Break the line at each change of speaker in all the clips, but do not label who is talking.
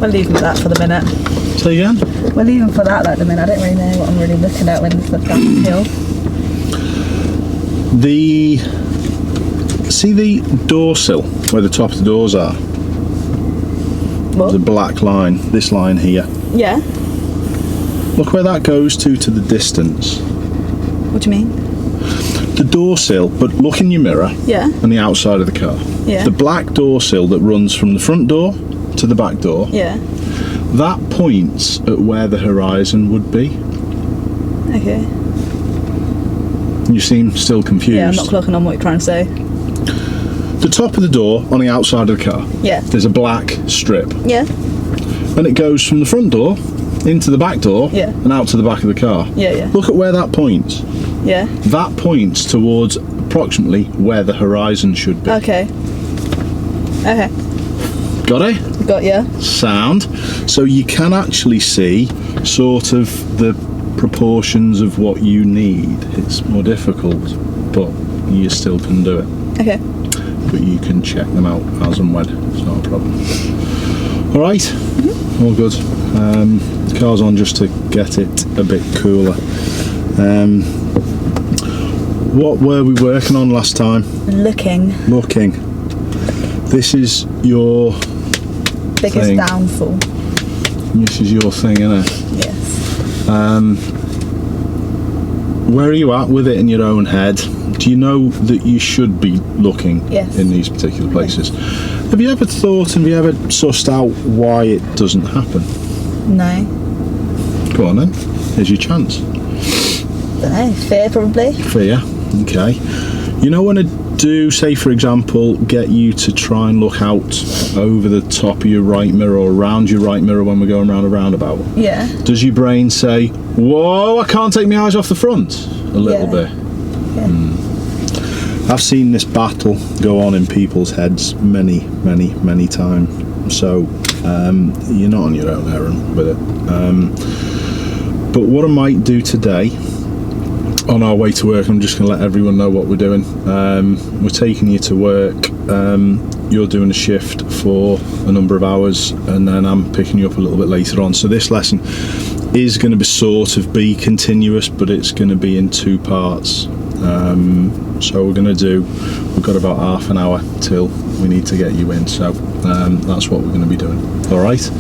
We'll leave them for that for the minute.
Say again?
We'll leave them for that like the minute. I don't really know what I'm really looking at when it's downhill.
See the door sill where the top of the doors are?
What?
There's a black line, this line here.
Yeah.
Look where that goes to the distance.
What do you mean?
The door sill, but look in your mirror.
Yeah.
On the outside of the car.
Yeah.
The black door sill that runs from the front door to the back door.
Yeah.
That points at where the horizon would be.
Okay.
You seem still confused.
Yeah, I'm not clocking on what you're trying to say.
The top of the door on the outside of the car.
Yeah.
There's a black strip.
Yeah.
And it goes from the front door into the back door.
Yeah.
And out to the back of the car.
Yeah, yeah.
Look at where that points.
Yeah.
That points towards approximately where the horizon should be.
Okay. Okay.
Got it?
Got ya.
Sound. So you can actually see sort of the proportions of what you need. It's more difficult, but you still can do it.
Okay.
But you can check them out as and when. It's not a problem. All right. Mm-hmm. All good. The car's on just to get it a bit cooler. What were we working on last time?
Looking.
This is your
biggest
thing.
downfall.
This is your thing, isn't it?
Yes.
Where are you at with it in your own head? Do you know that you should be looking
Yes.
in these particular places? Yes. Have you ever thought, have you ever sussed out why it doesn't happen?
No.
Go on then. Here's your chance.
Don't know. Fear, probably.
Fear. Okay. You know when I do, say for example, get you to try and look out over the top of your right mirror or around your right mirror when we're going around a roundabout?
Yeah.
Does your brain say, whoa, I can't take my eyes off the front? A little bit.
Yeah.
I've seen this battle go on in people's heads many times. So you're not on your own, Erin, with it. But what I might do today, on our way to work, I'm just going to let everyone know what we're doing. We're taking you to work. You're doing a shift for a number of hours, and then I'm picking you up a little bit later on. So this lesson is going to be continuous, but it's going to be in two parts. So we've got about half an hour till we need to get you in. So that's what we're going to be doing. All right.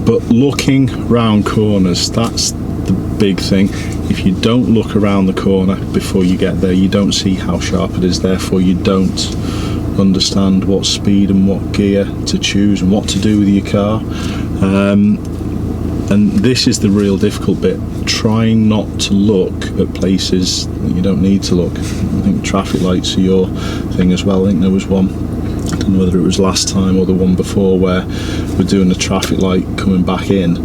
But looking round corners, that's the big thing. If you don't look around the corner before you get there, you don't see how sharp it is, therefore you don't understand what speed and what gear to choose and what to do with your car. And this is the real difficult bit, trying not to look at places that you don't need to look. I think traffic lights are your thing as well. I think there was one, I don't know whether it was last time or the one before, where we're doing a traffic light coming back in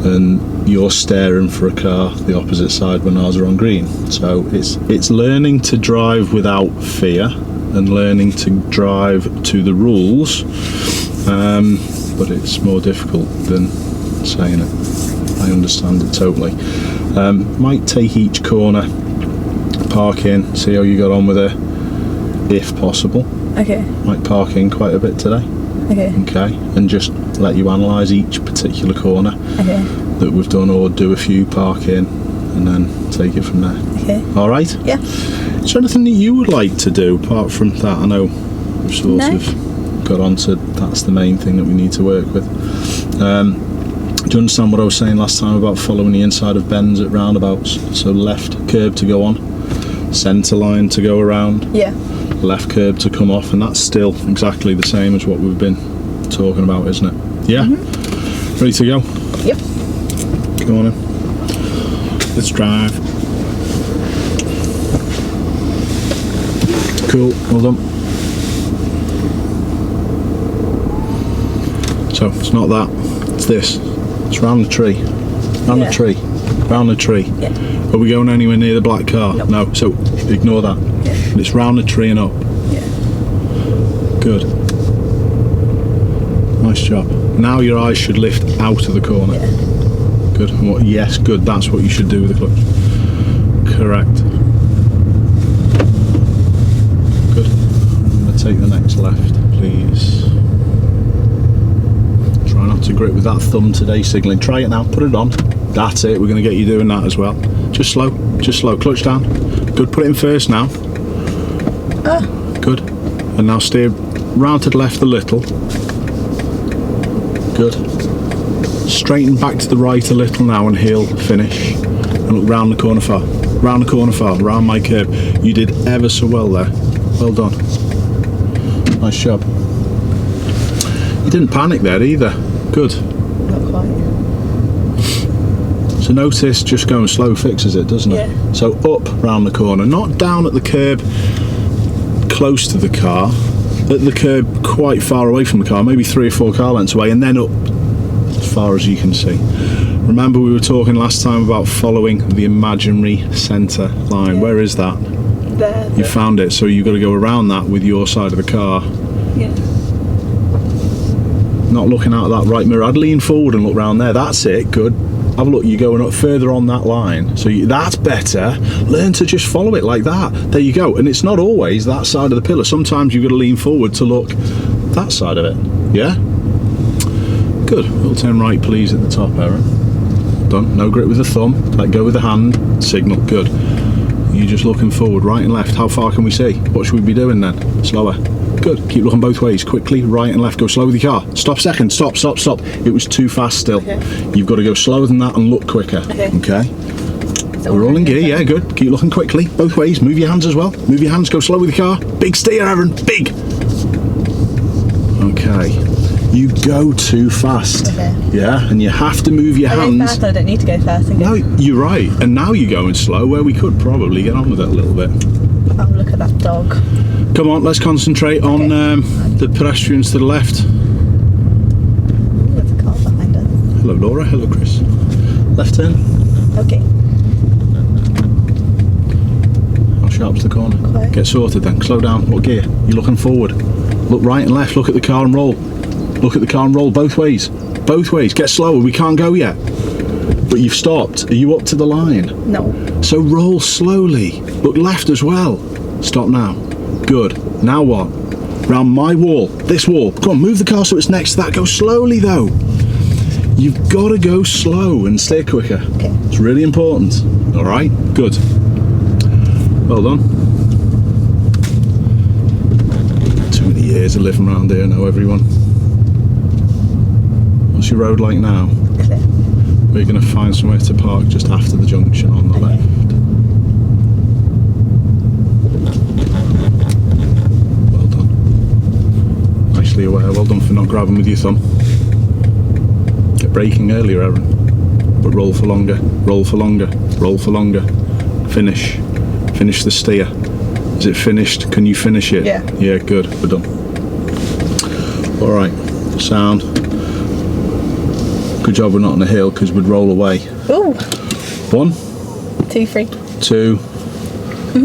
and you're staring for a car the opposite side when ours are on green. So it's learning to drive without fear and learning to drive to the rules, but it's more difficult than saying it. I understand it totally. Might take each corner, park in, see how you got on with it, if possible.
Okay.
Might park in quite a bit today.
Okay.
Okay, and just let you analyse each particular corner that we've done, or do a few, park in, and then take it from there.
Okay.
All right?
Yeah.
Is there anything that you would like to do apart from that? I know we've sort of got on to that's the main thing that we need to work with. Do you understand what I was saying last time about following the inside of bends at roundabouts? So left curb to go on, centre line to go around, left curb to come off, and that's still exactly the same as what we've been talking about, isn't it? Yeah? Mm-hmm. Ready to go?
Yep.
Go on in. Let's drive. Cool, well done. So it's not that, it's this. It's round the tree. Round the tree. Round the tree.
Yeah.
Are we going anywhere near the black car?
Nope.
No, so ignore that.
Yeah.
It's round the tree and up.
Yeah.
Good. Nice job. Now your eyes should lift out of the corner.
Yeah.
Good. And what? Yes, good. That's what you should do with the clutch. Correct. Good. I'm going to take the next left, please. to grip with that thumb today, signalling. Try it now, put it on. That's it, we're going to get you doing that as well. Just slow, clutch down. Good, put it in first now. Good. And now steer round to the left a little. Good. Straighten back to the right a little now and heel finish. And look round the corner far. Round the corner far, round my curve. You did ever so well there. Well done. Nice job. You didn't panic there either. Good.
Not quite.
So notice just going slow fixes it, doesn't it?
Yeah.
So up round the corner, not down at the curb close to the car, at the curb quite far away from the car, maybe 3 or 4 car lengths away, and then up as far as you can see. Remember we were talking last time about following the imaginary centre line. Where is that?
There.
You found it, so you've got to go around that with your side of the car.
Yeah.
Not looking out of that right mirror. I'd lean forward and look round there. That's it, good. Have a look, you're going up further on that line. So that's better. Learn to just follow it like that. There you go. And it's not always that side of the pillar. Sometimes you've got to lean forward to look that side of it. Yeah? Good. Little turn right, please, at the top, Erin. Done. No grip with the thumb. Let go with the hand. Signal. Good. You're just looking forward, right and left. How far can we see? What should we be doing then? Slower. Good. Keep looking both ways. Quickly, right and left. Go slow with your car. Stop second. Stop. It was too fast still.
Okay.
You've got to go slower than that and look quicker. Okay? We're all in gear. Yeah, good. Keep looking quickly. Both ways. Move your hands as well. Move your hands. Go slow with your car. Big steer, Erin. Big. Okay. You go too fast.
Okay.
Yeah, and you have to move your hands.
Fast, I don't need to go fast.
No, you're right. And now you're going slow where we could probably get on with it a little bit.
Oh, look at that dog.
Come on, let's concentrate on the pedestrians to the left.
Ooh, there's a car behind us.
Hello, Laura. Hello, Chris. Left turn.
Okay.
How sharp's the corner?
Quite.
Get sorted then. Slow down. What gear? You're looking forward. Look right and left. Look at the car and roll. Look at the car and roll both ways. Both ways. Get slower. We can't go yet. But you've stopped. Are you up to the line?
No.
So roll slowly. Look left as well. Stop now. Good. Now what? Round my wall. This wall. Come on, move the car so it's next to that. Go slowly though. You've got to go slow and steer quicker.
Okay.
It's really important. All right. Good. Well done. Too many years of living around here now, everyone. What's your road like now?
Clear.
We're going to find somewhere to park just after the junction on the left. Well done. Nicely aware. Well done for not grabbing with your thumb. Get braking earlier, Erin. But roll for longer. Roll for longer. Roll for longer. Finish. Finish the steer. Is it finished? Can you finish it?
Yeah.
Yeah, good. We're done. All right. Sound. Good job we're not on a hill because we'd roll away.
Ooh.
1,
2, 3.
2,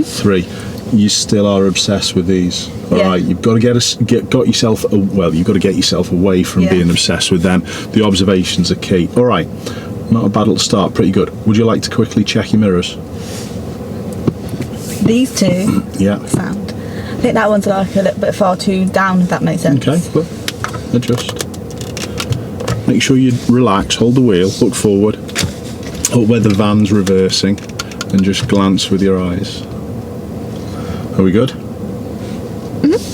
3. You still are obsessed with these. All right, you've got to get yourself. You've got to get yourself away from being obsessed with them. The observations are key. All right, not a bad little start. Pretty good. Would you like to quickly check your mirrors?
These two.
Yeah.
Sound. I think that one's like a little bit far too down, if that makes sense.
Okay. Well, adjust. Make sure you relax. Hold the wheel. Look forward. Up where the van's reversing, and just glance with your eyes. Are we good?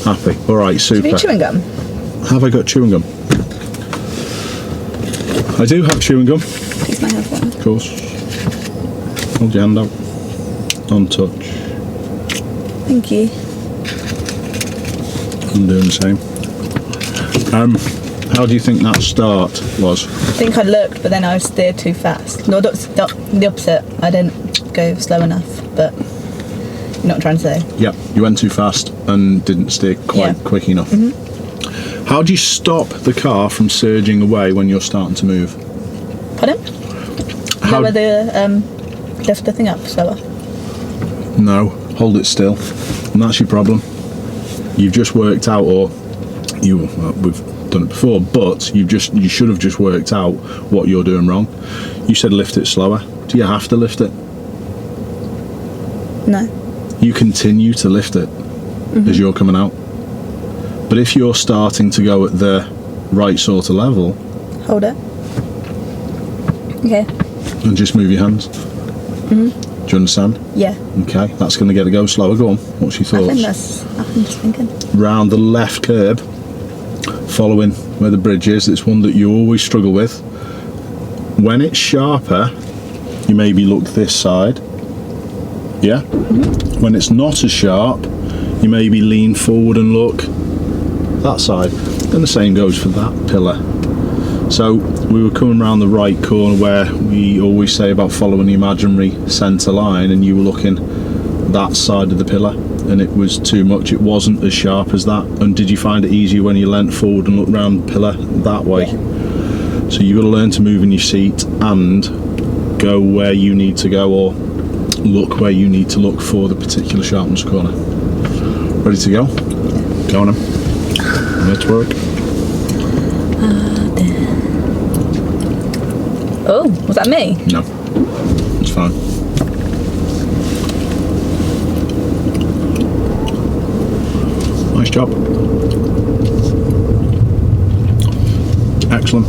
Happy. All right. Super.
Have you chewing gum?
Have I got chewing gum? I do have chewing gum.
Please, may I have one?
Of course. Hold your hand out. Don't touch.
Thank you.
I'm doing the same. How do you think that start was?
I think I looked, but then I steered too fast. No, the opposite. I didn't go slow enough, but you're not trying to say.
Yeah, you went too fast and didn't steer quite quick enough. How do you stop the car from surging away when you're starting to move?
Pardon? Lower the lift the thing up slower.
No, hold it still, and that's your problem. You've just worked out, or we've done it before, but you should have just worked out what you're doing wrong. You said lift it slower. Do you have to lift it?
No.
You continue to lift it as you're coming out. But if you're starting to go at the right sort of level,
Hold it. Okay.
And just move your hands. Do you understand?
Yeah.
Okay, that's going to get it go slower. Go on. What's your thoughts?
I'm just thinking.
Round the left curb, following where the bridge is. It's one that you always struggle with. When it's sharper, you maybe look this side. Yeah? When it's not as sharp, you maybe lean forward and look that side. And the same goes for that pillar. So we were coming around the right corner where we always say about following the imaginary centre line, and you were looking that side of the pillar, and it was too much. It wasn't as sharp as that. And did you find it easier when you leant forward and looked round the pillar that way?
Yeah.
So you've got to learn to move in your seat and go where you need to go, or look where you need to look for the particular sharpness corner. Ready to go?
Yeah.
Go on then. Let's work.
Oh, was that me?
No, it's fine. Nice job. Excellent.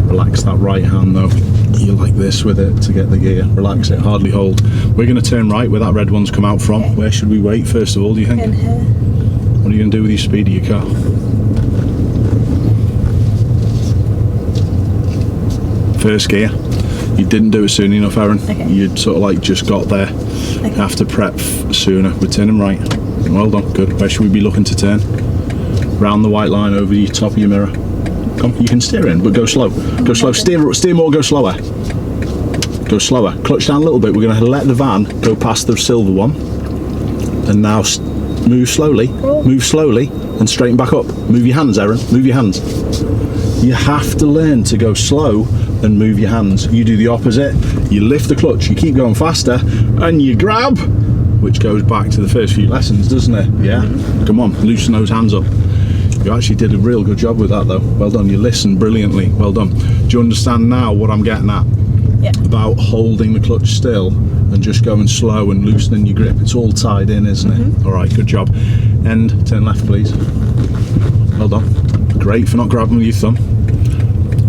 Relax that right hand though. You like this with it to get the gear. Relax it, hardly hold. We're going to turn right where that red one's come out from.
Okay.
Where should we wait first of all, do you think?
In here.
What are you going to do with your speed of your car? First gear. You didn't do it soon enough, Erin.
Okay.
You'd sort of like just got there.
Okay.
You have to prep sooner. We're turning right. Well done, good. Where should we be looking to turn? Round the white line over the top of your mirror. Come, you can steer in, but go slow. Go slow. Steer more, go slower. Go slower. Clutch down a little bit. We're going to let the van go past the silver one. And now move slowly. Move slowly and straighten back up. Move your hands, Erin. Move your hands. You have to learn to go slow and move your hands. You do the opposite. You lift the clutch, you keep going faster, and you grab, which goes back to the first few lessons, doesn't it? Yeah? Come on, loosen those hands up. You actually did a real good job with that though. Well done, you listened brilliantly. Well done. Do you understand now what I'm getting at?
Yeah.
About holding the clutch still and just going slow and loosening your grip. It's all tied in, isn't it? All right, good job. And turn left, please. Well done. Great for not grabbing with your thumb.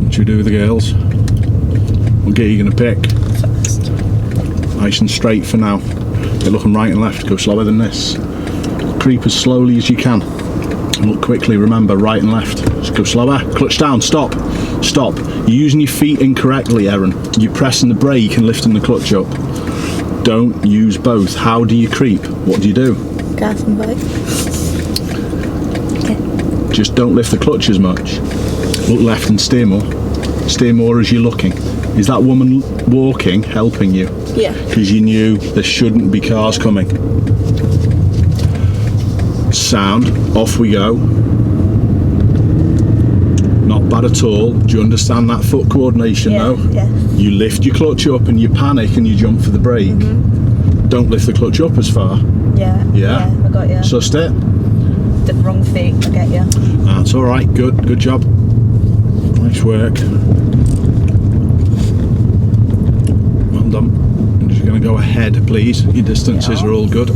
What should we do with the girls? What gear are you going to pick?
First.
Nice and straight for now. You're looking right and left. Go slower than this. Creep as slowly as you can. And look quickly, remember, right and left. Just go slower. Clutch down. Stop. Stop. You're using your feet incorrectly, Erin. You're pressing the brake and lifting the clutch up. Don't use both. How do you creep? What do you do?
Gas and brake. Okay.
Just don't lift the clutch as much. Look left and steer more. Steer more as you're looking. Is that woman walking helping you?
Yeah.
Because you knew there shouldn't be cars coming. Sound. Off we go. Not bad at all. Do you understand that foot coordination though?
Yeah.
You lift your clutch up and you panic and you jump for the brake. Don't lift the clutch up as far.
Yeah.
Yeah?
I got you.
Sussed it?
Did the wrong feet. I get you.
That's all right. Good job. Nice work. Well done. I'm just going to go ahead, please. Your distances are all good.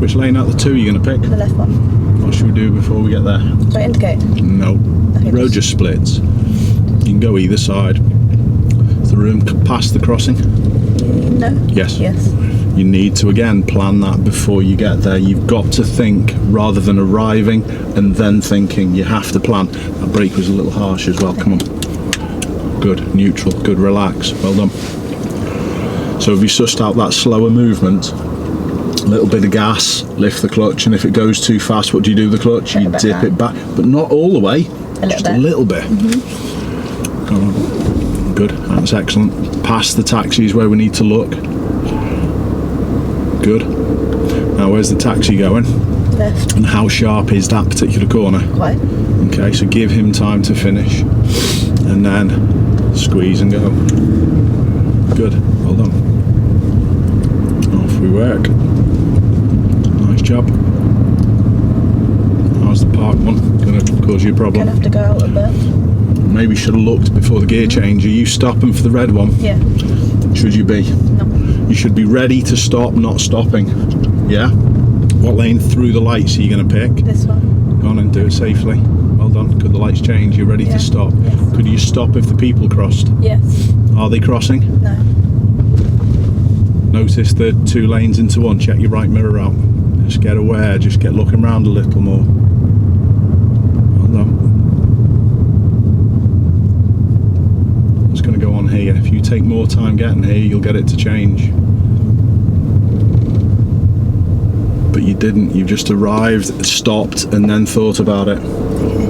Which lane out of the two are you going to pick?
The left one.
What should we do before we get there?
Do I indicate?
No.
Okay,
The road just splits. You can go either side. Is the room past the crossing?
No.
Yes.
Yes.
You need to again plan that before you get there. You've got to think rather than arriving and then thinking. You have to plan. That brake was a little harsh as well. Come on. Good. Neutral. Good. Relax. Well done. So have you sussed out that slower movement? A little bit of gas, lift the clutch, and if it goes too fast, what do you do with the clutch? You dip it back, but not all the way. Just a little bit. Go on. Good. That's excellent. Past the taxis where we need to look. Good. Now where's the taxi going?
Left.
And how sharp is that particular corner?
Quite.
Okay, so give him time to finish and then squeeze and go. Good. Well done. Off we work. Nice job. How's the park one? Gonna cause you a problem?
Gonna have to go out a bit.
Maybe should have looked before the gear change. Are you stopping for the red one?
Yeah.
Should you be?
No.
You should be ready to stop, not stopping. Yeah? What lane through the lights are you going to pick?
This one.
Go on and do it safely. Well done. Could the lights change? You're ready to stop.
Yes.
Could you stop if the people crossed?
Yes.
Are they crossing?
No.
Notice the 2 lanes into one. Check your right mirror out. Just get aware. Just get looking around a little more. Well done. It's going to go on here. If you take more time getting here, you'll get it to change. But you didn't. You just arrived, stopped, and then thought about it.
Okay.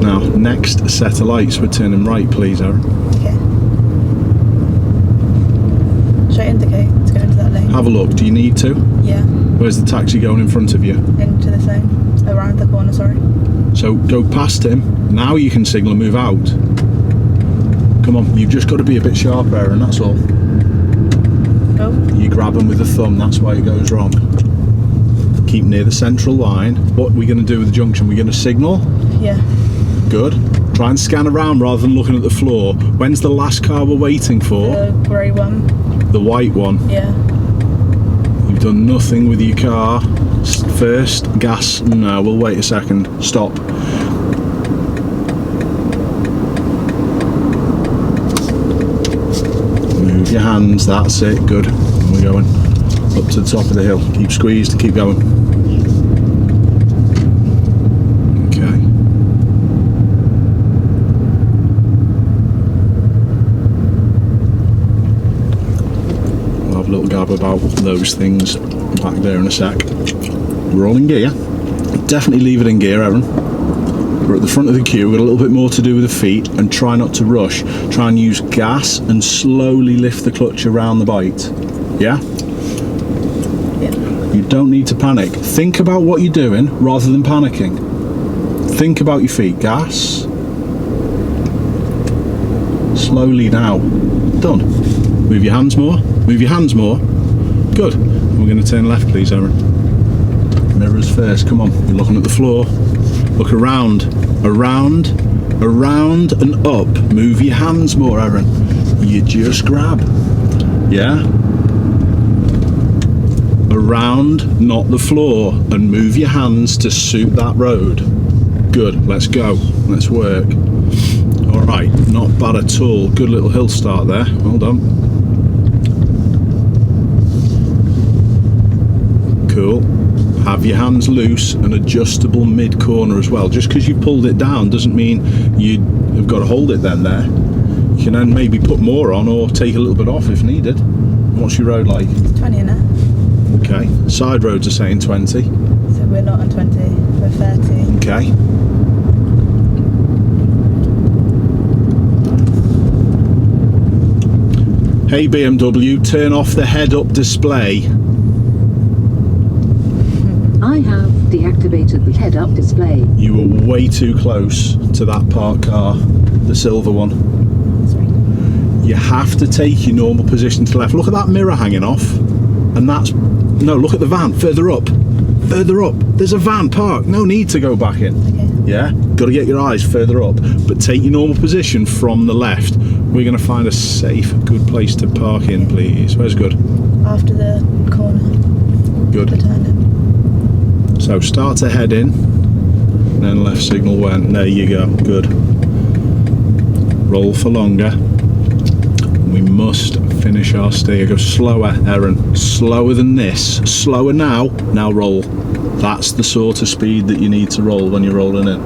Now, next set of lights, we're turning right, please, Erin.
Okay. Should I indicate to go into that lane?
Have a look. Do you need to?
Yeah.
Where's the taxi going in front of you?
Into this lane. Around the corner, sorry.
So go past him. Now you can signal and move out. Come on, you've just got to be a bit sharper, Erin, that's all.
Oh.
You grab him with the thumb, that's why it goes wrong. Keep near the central line. What are we going to do with the junction? We're going to signal?
Yeah.
Good. Try and scan around rather than looking at the floor. When's the last car we're waiting for?
The grey one.
The white one.
Yeah.
You've done nothing with your car. First, gas. No, we'll wait a second. Stop. Move your hands. That's it. Good. And we're going up to the top of the hill. Keep squeezed and keep going. Okay. We'll have a little gab about those things back there in a sec. We're all in gear. Definitely leave it in gear, Erin. We're at the front of the queue. We've got a little bit more to do with the feet, and try not to rush. Try and use gas and slowly lift the clutch around the bite. Yeah?
Yeah.
You don't need to panic. Think about what you're doing rather than panicking. Think about your feet. Gas. Slowly now. Done. Move your hands more. Move your hands more. Good. We're going to turn left, please, Erin. Mirrors first. Come on. You're looking at the floor. Look around. Around. Around and up. Move your hands more, Erin. You just grab. Yeah? Around, not the floor, and move your hands to suit that road. Good, let's go, let's work. All right, not bad at all. Good little hill start there, well done. Cool. Have your hands loose and adjustable mid-corner as well. Just because you pulled it down doesn't mean you have got to hold it then there. You can then maybe put more on or take a little bit off if needed. What's your road like?
20 in it.
Okay, side roads are saying 20.
So we're not on 20, we're 30.
Okay. Hey BMW, turn off the head-up display.
I have deactivated the head-up display.
You were way too close to that parked car, the silver one.
Sorry.
You have to take your normal position to the left. Look at that mirror hanging off. And that's... No, look at the van, further up. Further up. There's a van parked. No need to go back in.
Okay.
Yeah? Got to get your eyes further up. But take your normal position from the left. We're going to find a safe, good place to park in, please. Where's good?
After the corner.
Good.
The turn in.
So start to head in. Then left signal went. There you go. Good. Roll for longer. We must finish our steer. Go slower, Erin. Slower than this. Slower now. Now roll. That's the sort of speed that you need to roll when you're rolling in.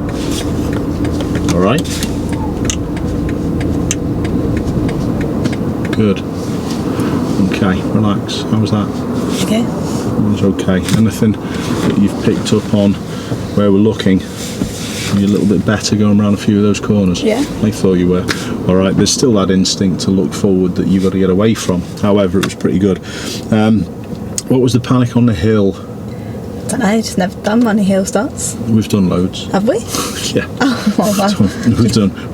All right. Good. Okay. Relax. How was that?
Okay.
It was okay. Anything that you've picked up on where we're looking? You're a little bit better going around a few of those corners.
Yeah.
I thought you were. All right, there's still that instinct to look forward that you've got to get away from. However, it was pretty good. What was the panic on the hill?
I don't know, I've just never done many hill starts.
We've done loads.
Have we?
Yeah.
Oh, wow.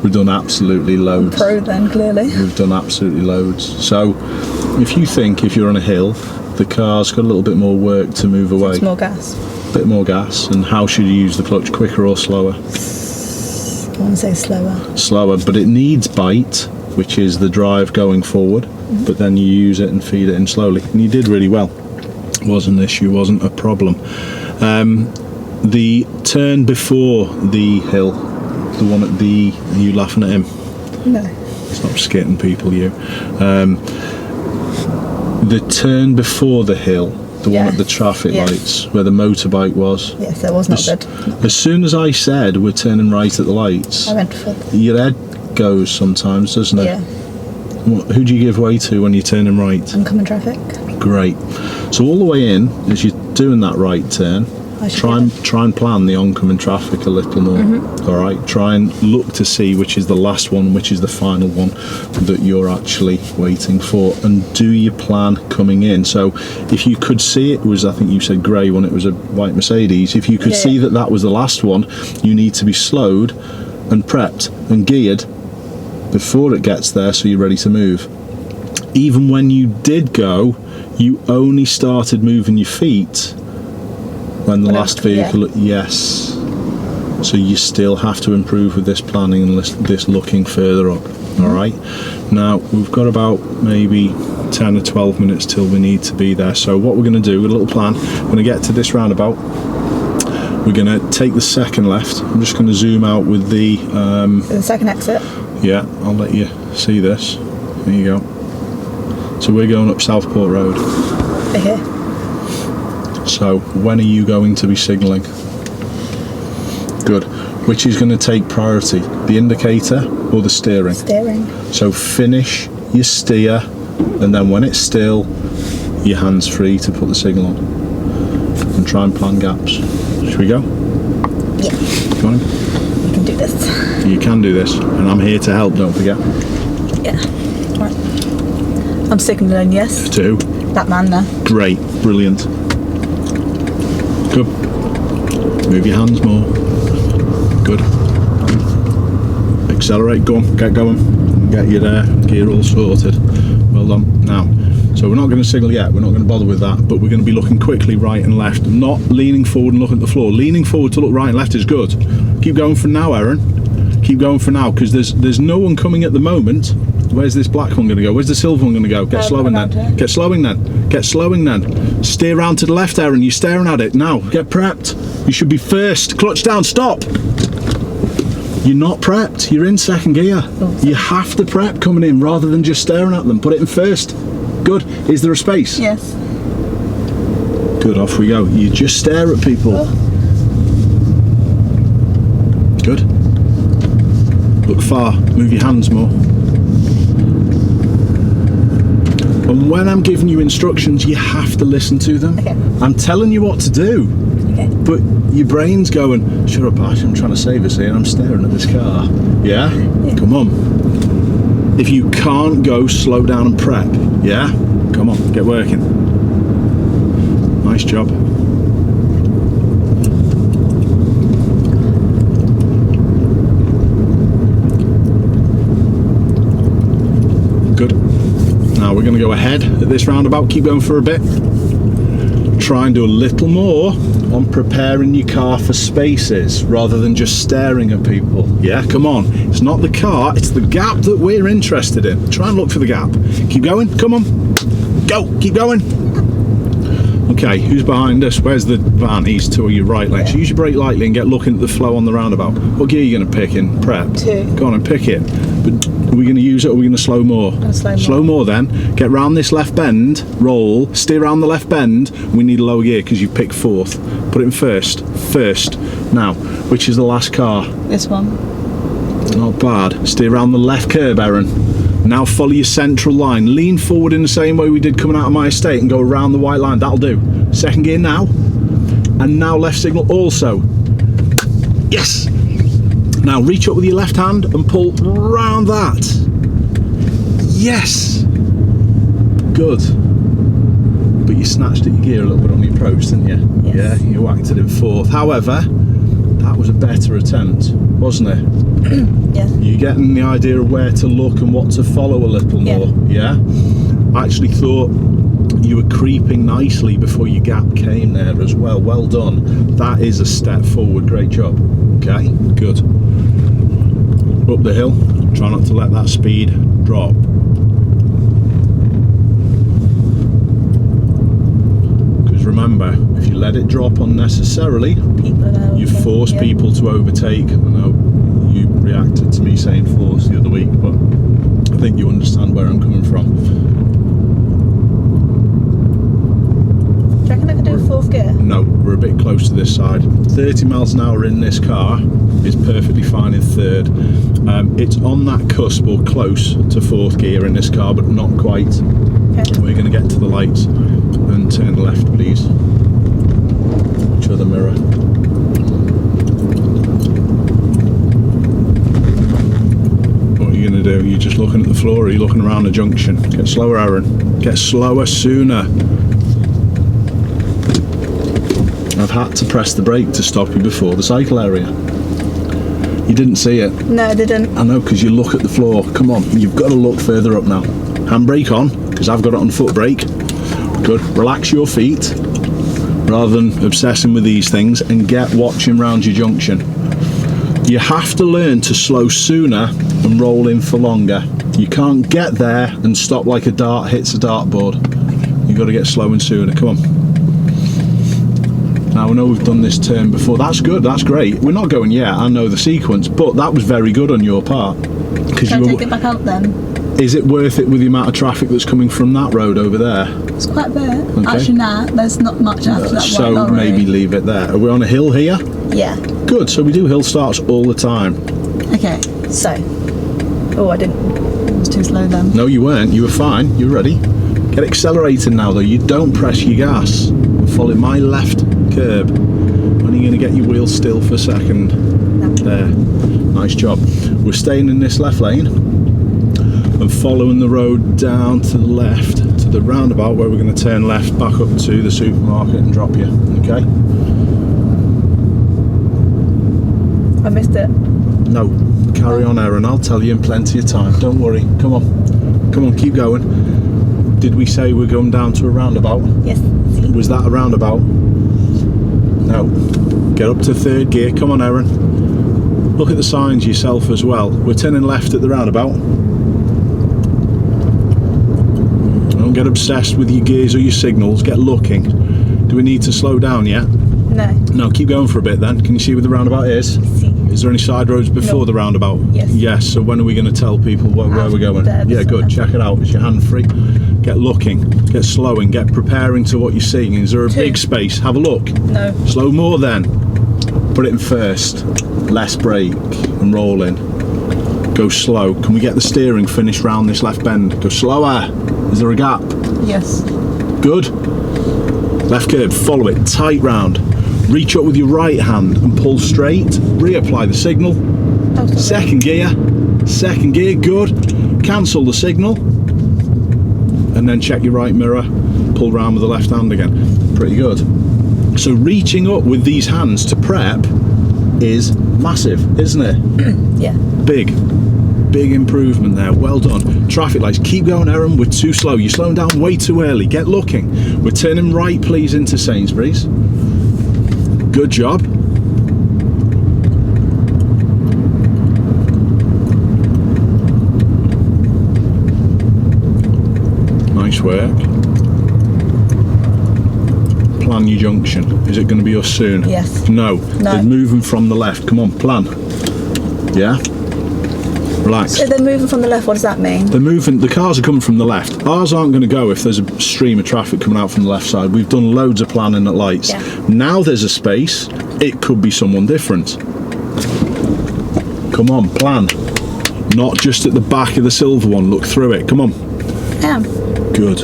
We've done absolutely loads.
Pro then, clearly.
We've done absolutely loads. So, if you think if you're on a hill, the car's got a little bit more work to move away.
It's more gas.
Bit more gas, and how should you use the clutch, quicker or slower?
I want to say slower.
Slower, but it needs bite, which is the drive going forward, but then you use it and feed it in slowly, and you did really well. Was an issue, wasn't a problem. The turn before the hill, the one at the... Are you laughing at him?
No.
Stop skitting people, you. The turn before the hill, the one at the traffic lights, where the motorbike was.
Yes, that was not good.
As soon as I said we're turning right at the lights,
I went for
your head goes sometimes, doesn't it?
Yeah.
Who do you give way to when you're turning right?
Oncoming Traffic.
Great. So all the way in, as you're doing that right turn, try and plan the oncoming traffic a little more. All right. Try and look to see which is the last one, which is the final one that you're actually waiting for, and do your plan coming in. So if you could see it was, I think you said grey when it was a white Mercedes. If you could see that was the last one, you need to be slowed and prepped and geared before it gets there, so you're ready to move. Even when you did go, you only started moving your feet when the last vehicle, yes. So you still have to improve with this planning and this looking further up. All right. Now we've got about maybe 10 or 12 minutes till we need to be there. So what we're going to do, with a little plan, we're going to get to this roundabout. We're going to take the second left. I'm just going to zoom out with the
second exit.
Yeah, I'll let you see this. There you go. So we're going up Southport Road.
Here.
So when are you going to be signalling? Good. Which is going to take priority, the indicator or the steering?
Steering.
So finish your steer, and then when it's still, your hands free to put the signal on. And try and plan gaps. Should we go?
Yeah.
Go on.
You can do this.
You can do this, and I'm here to help, don't forget.
Yeah. Right. I'm signaling yes.
To?
That man there.
Great. Brilliant. Good. Move your hands more. Good. Accelerate, go on, get going. Get your gear all sorted. Well done. Now, so we're not going to signal yet, we're not going to bother with that, but we're going to be looking quickly right and left, not leaning forward and looking at the floor. Leaning forward to look right and left is good. Keep going for now, Erin. Keep going for now, because there's no one coming at the moment. Where's this black one going to go? Where's the silver one going to go? Get slowing then. Get slowing then. Get slowing then. Steer round to the left, Erin. You're staring at it. Now, get prepped. You should be first. Clutch down. Stop. You're not prepped. You're in second gear. You have to prep coming in rather than just staring at them. Put it in first. Good. Is there a space?
Yes.
Good. Off we go. You just stare at people. Good. Look far. Move your hands more. And when I'm giving you instructions, you have to listen to them.
Okay.
I'm telling you what to do.
Okay.
But your brain's going, shut up, Ash, I'm trying to save us here and I'm staring at this car. Yeah? Come on. If you can't go, slow down and prep. Yeah? Come on, get working. Nice job. Good. Now we're going to go ahead at this roundabout, keep going for a bit. Try and do a little more on preparing your car for spaces rather than just staring at people. Yeah, come on. It's not the car, it's the gap that we're interested in. Try and look for the gap. Keep going, come on. Go, keep going. Okay, who's behind us? Where's the van? He's to your right lane. So use your brake lightly and get looking at the flow on the roundabout. What gear are you going to pick in prep? 2. Go on and pick it. But are we going to use it or are we going to slow more? Slow more then. Get round this left bend, roll, steer around the left bend. We need a lower gear because you picked 4th. Put it in first. First. Now, which is the last car?
This one.
Not bad. Steer around the left curb, Erin. Now follow your central line. Lean forward in the same way we did coming out of my estate and go around the white line. That'll do. Second gear now. And now left signal also. Yes! Now reach up with your left hand and pull round that. Yes! Good. But you snatched at your gear a little bit on the approach, didn't you? Yes. Yeah, you whacked it in 4th. However, that was a better attempt, wasn't it?
Yeah.
You're getting the idea of where to look and what to follow a little more, yeah? I actually thought you were creeping nicely before your gap came there as well. Well done. That is a step forward. Great job. Okay, good. Up the hill. Try not to let that speed drop. remember, if you let it drop unnecessarily, you force people to overtake. I know you reacted to me saying force the other week, but I think you understand where I'm coming from.
Do you reckon I could do a fourth gear?
No, we're a bit close to this side. 30 miles an hour in this car is perfectly fine in third. It's on that cusp or close to fourth gear in this car, but not quite.
Okay.
We're going to get to the lights and turn left, please. Show the mirror. What are you going to do? Are you just looking at the floor, or are you looking around the junction? Get slower, Erin. Get slower sooner. I've had to press the brake to stop you before the cycle area. You didn't see it.
No, I didn't.
I know, because you look at the floor. Come on, you've got to look further up now. Handbrake on, because I've got it on foot brake. Good. Relax your feet rather than obsessing with these things, and get watching round your junction. You have to learn to slow sooner and roll in for longer. You can't get there and stop like a dart hits a dartboard. You've got to get slow and sooner. Come on. Now, I know we've done this turn before. That's good, that's great. We're not going yet, I know the sequence, but that was very good on your part.
Can I take it back out then?
Is it worth it with the amount of traffic that's coming from that road over there?
It's quite a bit.
Okay.
Actually, nah, there's not much after that.
So maybe leave it there. Are we on a hill here?
Yeah.
Good, so we do hill starts all the time.
Okay, so. Oh, I didn't. It was too slow then.
No, you weren't. You were fine. You were ready. Get accelerated now, though. You don't press your gas. Follow my left curb. When are you going to get your wheel still for a second?
No.
There. Nice job. We're staying in this left lane and following the road down to the left to the roundabout, where we're going to turn left back up to the supermarket and drop you. Okay?
I missed it.
No. Carry on, Erin. I'll tell you in plenty of time. Don't worry. Come on. Come on, keep going. Did we say we're going down to a roundabout?
Yes.
Was that a roundabout? No. Get up to third gear. Come on, Erin. Look at the signs yourself as well. We're turning left at the roundabout. Don't get obsessed with your gears or your signals. Get looking. Do we need to slow down yet?
No.
No, keep going for a bit then. Can you see where the roundabout is?
See.
Is there any side roads before
No.
the roundabout?
Yes.
Yes, so when are we going to tell people where we're going?
There,
Yeah, good. Check it out. Is your hand free? Get looking. Get slowing. Get preparing to what you're seeing. Is there a big space? Have a look.
No.
Slow more then. Put it in first. Less brake and roll in. Go slow. Can we get the steering finished round this left bend? Go slower. Is there a gap?
Yes.
Good. Left curb. Follow it. Tight round. Reach up with your right hand and pull straight. Reapply the signal.
Oh, sorry.
Second gear. Second gear. Good. Cancel the signal. And then check your right mirror. Pull round with the left hand again. Pretty good. So reaching up with these hands to prep is massive, isn't it?
Yeah.
Big improvement there. Well done. Traffic lights. Keep going, Erin. We're too slow. You're slowing down way too early. Get looking. We're turning right, please, into Sainsbury's. Good job. Nice work. Plan your junction. Is it going to be us soon?
Yes.
No.
No.
They're moving from the left. Come on, plan. Yeah? Relax.
So they're moving from the left, what does that mean?
They're moving, the cars are coming from the left. Ours aren't going to go if there's a stream of traffic coming out from the left side. We've done loads of planning at lights.
Yeah.
Now there's a space, it could be someone different. Come on, plan. Not just at the back of the silver one, look through it. Come on.
I am.
Good.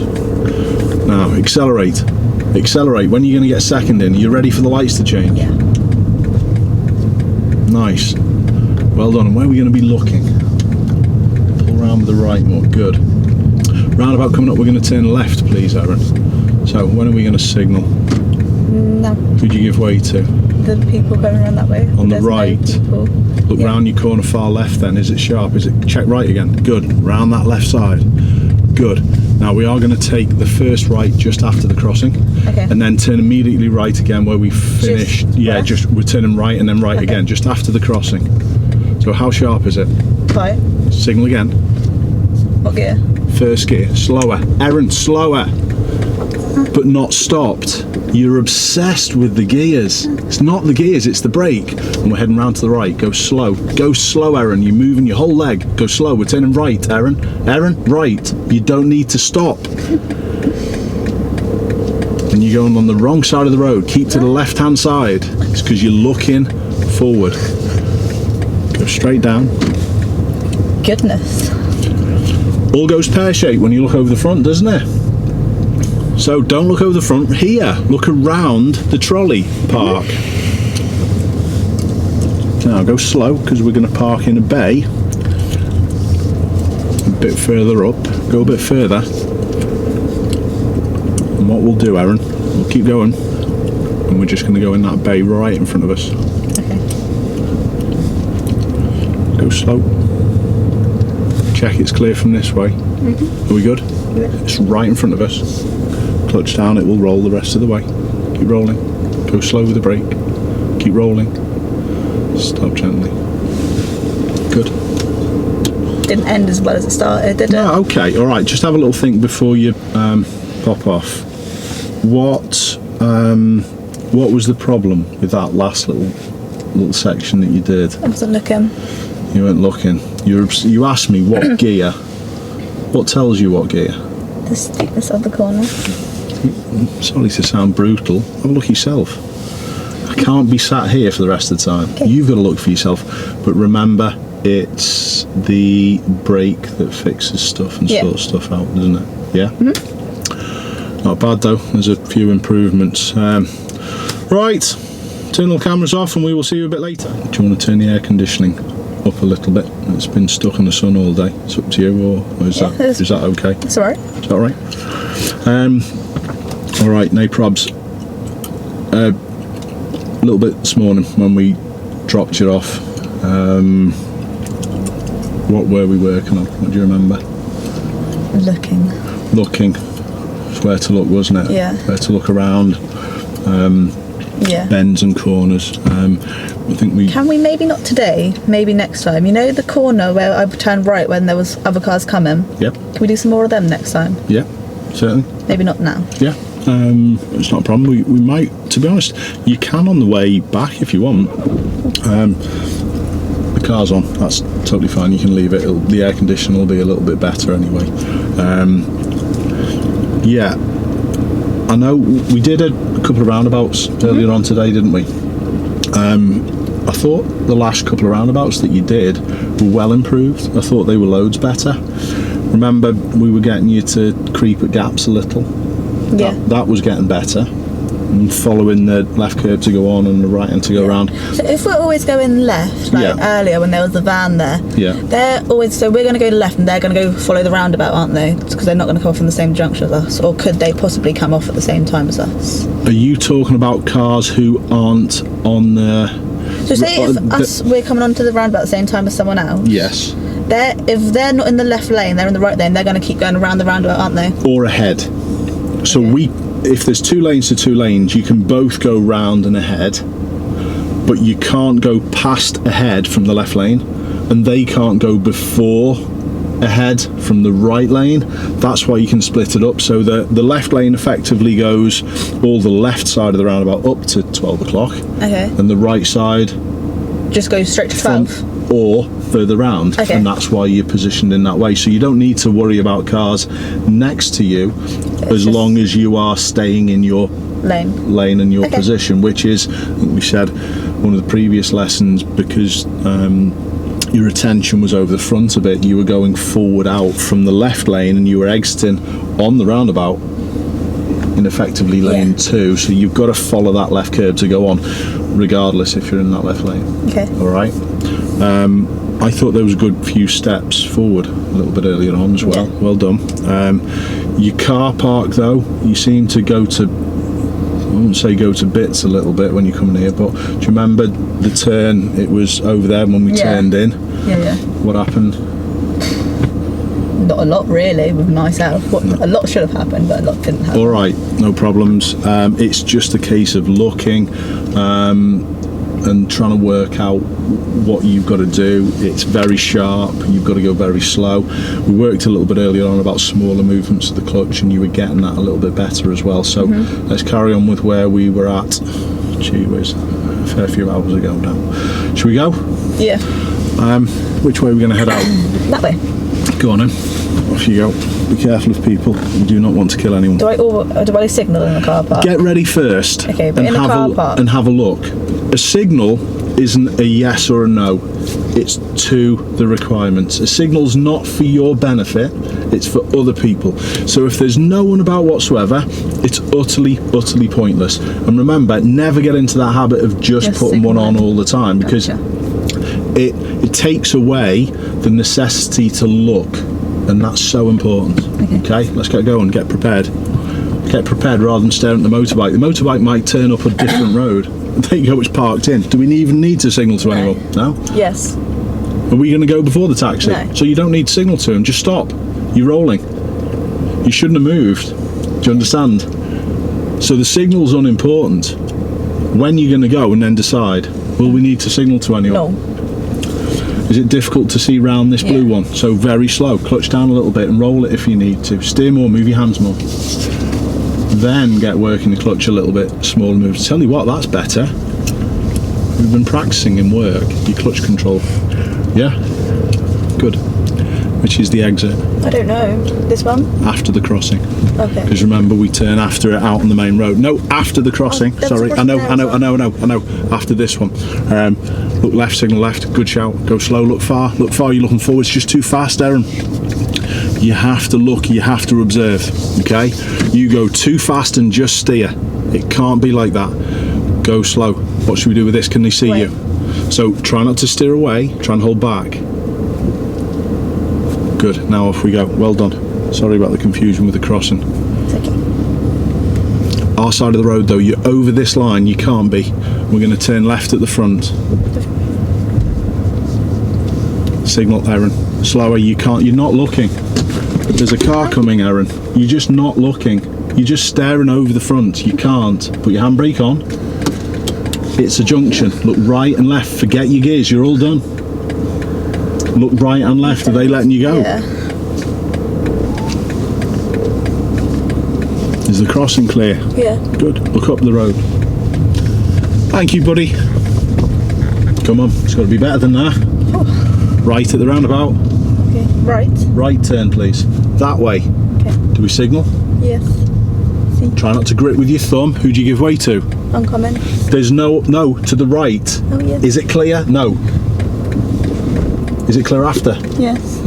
Now, accelerate. Accelerate. When are you going to get second in? Are you ready for the lights to change?
Yeah.
Nice. Well done. And where are we going to be looking? Pull round with the right more. Good. Roundabout coming up, we're going to turn left, please, Erin. So, when are we going to signal?
No.
Who'd you give way to?
The people going around that way.
On the
There's no
right.
people.
Look
Yeah.
round your corner far left then. Is it sharp? Is it? Check right again. Good. Round that left side. Good. Now we are going to take the first right just after the crossing.
Okay.
And then turn immediately right again where we finished. Yeah,
left?
just we're turning right and then right
Okay.
again just after the crossing. So how sharp is it?
Right.
Signal again.
What gear?
First gear. Slower. Erin, slower. but not stopped. You're obsessed with the gears. It's not the gears, it's the brake. And we're heading round to the right. Go slow, Erin. You're moving your whole leg. Go slow. We're turning right, Erin. Right. You don't need to stop. And you're going on the wrong side of the road. Keep to the left-hand side. It's because you're looking forward. Go straight down.
Goodness.
All goes pear-shaped when you look over the front, doesn't it? So don't look over the front. Here, look around the trolley park. Now go slow, because we're going to park in a bay. A bit further up. Go a bit further. And what we'll do, Erin, we'll keep going, and we're just going to go in that bay right in front of us.
Okay.
Go slow. Check it's clear from this way. Are we good?
Yeah.
It's right in front of us. Clutch down, it will roll the rest of the way. Keep rolling. Go slow with the brake. Keep rolling. Stop gently. Good.
Didn't end as well as it started, did it?
No, okay, all right. Just have a little think before you pop off. What was the problem with that last little section that you did?
I wasn't looking.
You weren't looking. You asked me what gear. What tells you what gear?
The steepness of the corner.
Sorry to sound brutal. Have a look yourself. I can't be sat here for the rest of the time.
Okay.
You've got to look for yourself. But remember, it's the brake that fixes stuff and sorts stuff out, doesn't it? Yeah? Mm-hmm. Not bad though. There's a few improvements. Right. Turn all cameras off and we will see you a bit later. Do you want to turn the air conditioning up a little bit? It's been stuck in the sun all day. It's up to you, or is that okay?
It's alright.
Is that alright? Alright, no probs. A little bit this morning when we dropped you off, what were we working on? What do you remember?
Looking.
It's where to look, wasn't it?
Yeah.
Where to look around, bends and corners. I think we...
Can we maybe not today, maybe next time? You know the corner where I turned right when there was other cars coming?
Yep.
Can we do some more of them next time?
Yeah, certainly.
Maybe not now.
Yeah, it's not a problem. We might, to be honest, you can on the way back if you want. The car's on, that's totally fine. You can leave it. The air conditioning will be a little bit better anyway. Yeah, I know we did a couple of roundabouts earlier on today, didn't we? I thought the last couple of roundabouts that you did were well improved. I thought they were loads better. Remember, we were getting you to creep at gaps a little.
Yeah.
That was getting better. And following the left curb to go on and the right hand to go around.
So if we're always going left, like earlier when there was the van there, they're always, so we're going to go left and they're going to go follow the roundabout, aren't they? Because they're not going to come off in the same junction as us. Or could they possibly come off at the same time as us?
Are you talking about cars who aren't on the...
So say if we're coming onto the roundabout at the same time as someone else.
Yes.
If they're not in the left lane, they're in the right lane, they're going to keep going around the roundabout, aren't they?
Or ahead. So if there's 2 lanes to 2 lanes, you can both go round and ahead, but you can't go past ahead from the left lane, and they can't go before ahead from the right lane. That's why you can split it up. So the left lane effectively goes all the left side of the roundabout up to 12 o'clock. Okay. And the right side
just goes straight to 12.
Or further round. Okay. And that's why you're positioned in that way. So you don't need to worry about cars next to you as long as you are staying in your lane and your position, which is, I think we said, one of the previous lessons, because your attention was over the front a bit, you were going forward out from the left lane and you were exiting on the roundabout in effectively lane 2, so you've got to follow that left curb to go on, regardless if you're in that left lane. Okay. All right. I thought there was a good few steps forward a little bit earlier on as well. Well done. Your car park though, you seem to go to, I wouldn't say go to bits a little bit when you're coming here, but do you remember the turn? It was over there when we turned in. Yeah. What happened?
Not a lot really with myself. A lot should have happened, but a lot didn't happen. Alright,
no problems. It's just a case of looking. and trying to work out what you've got to do. It's very sharp, you've got to go very slow. We worked a little bit earlier on about smaller movements of the clutch, and you were getting that a little bit better as well. So let's carry on with where we were at. Gee whiz, a fair few hours ago now. Should we go?
Yeah.
Which way are we going to head out?
That way.
Go on then. Off you go. Be careful of people. You do not want to kill anyone.
Do I signal in the car park?
Get ready first.
Okay, but in the car park.
And have a look. A signal isn't a yes or a no. It's to the requirements. A signal's not for your benefit. It's for other people. So if there's no one about whatsoever, it's utterly pointless. And remember, never get into that habit of just putting one on all the time, because it takes away the necessity to look, and that's so important. Okay, let's get going. Get prepared rather than staring at the motorbike. The motorbike might turn up a different road. There you go, it's parked in. Do we even need to signal to anyone? No?
Yes.
Are we going to go before the taxi?
No.
So you don't need to signal to him, just stop. You're rolling. You shouldn't have moved. Do you understand? So the signal's unimportant. When you're going to go and then decide, will we need to signal to anyone?
No.
Is it difficult to see round this blue one? So very slow. Clutch down a little bit and roll it if you need to. Steer more, move your hands more. Then get working the clutch a little bit, smaller moves. Tell you what, that's better. We've been practicing in work, your clutch control. Yeah? Good. Which is the exit?
I don't know. This one?
After the crossing.
Okay.
Because remember, we turn after it out on the main road. No, after the crossing. Sorry, I know. After this one. Look left, signal left. Good shout. Go slow, look far. Look far, you're looking forward. It's just too fast, Erin. You have to look, you have to observe, okay? You go too fast and just steer. It can't be like that. Go slow. What should we do with this? Can they see you? So try not to steer away, try and hold back. Good, now off we go. Well done. Sorry about the confusion with the crossing.
It's okay.
Our side of the road though, you're over this line, you can't be. We're going to turn left at the front. Signal, Erin. Slower, you can't, you're not looking. There's a car coming, Erin. You're just not looking. You're just staring over the front. You can't. Put your handbrake on. It's a junction. Look right and left. Forget your gears. You're all done. Look right and left. Are they letting you go?
Yeah.
Is the crossing clear?
Yeah.
Good. Look up the road. Thank you, buddy. Come on. It's got to be better than that.
Oh.
Right at the roundabout.
Okay. Right.
Right turn, please. That way.
Okay.
Do we signal?
Yes. See.
Try not to grip with your thumb. Who do you give way to?
Oncoming.
There's no to the right.
Oh, yes.
Is it clear? No. Is it clear after?
Yes.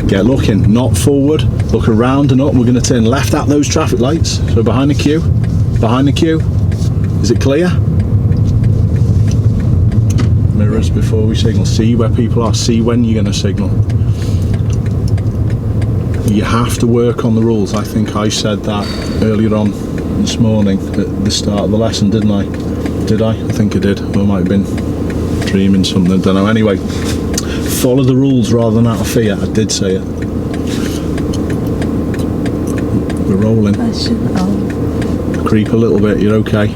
Get looking, not forward. Look around and up. We're going to turn left at those traffic lights. So behind the queue. Behind the queue. Is it clear? Mirrors before we signal. See where people are. See when you're going to signal. You have to work on the rules. I think I said that earlier on this morning at the start of the lesson, didn't I? Did I? I think I did. Or I might have been dreaming something. I don't know. Anyway, follow the rules rather than out of fear. I did say it. We're rolling. Creep a little bit. You're okay.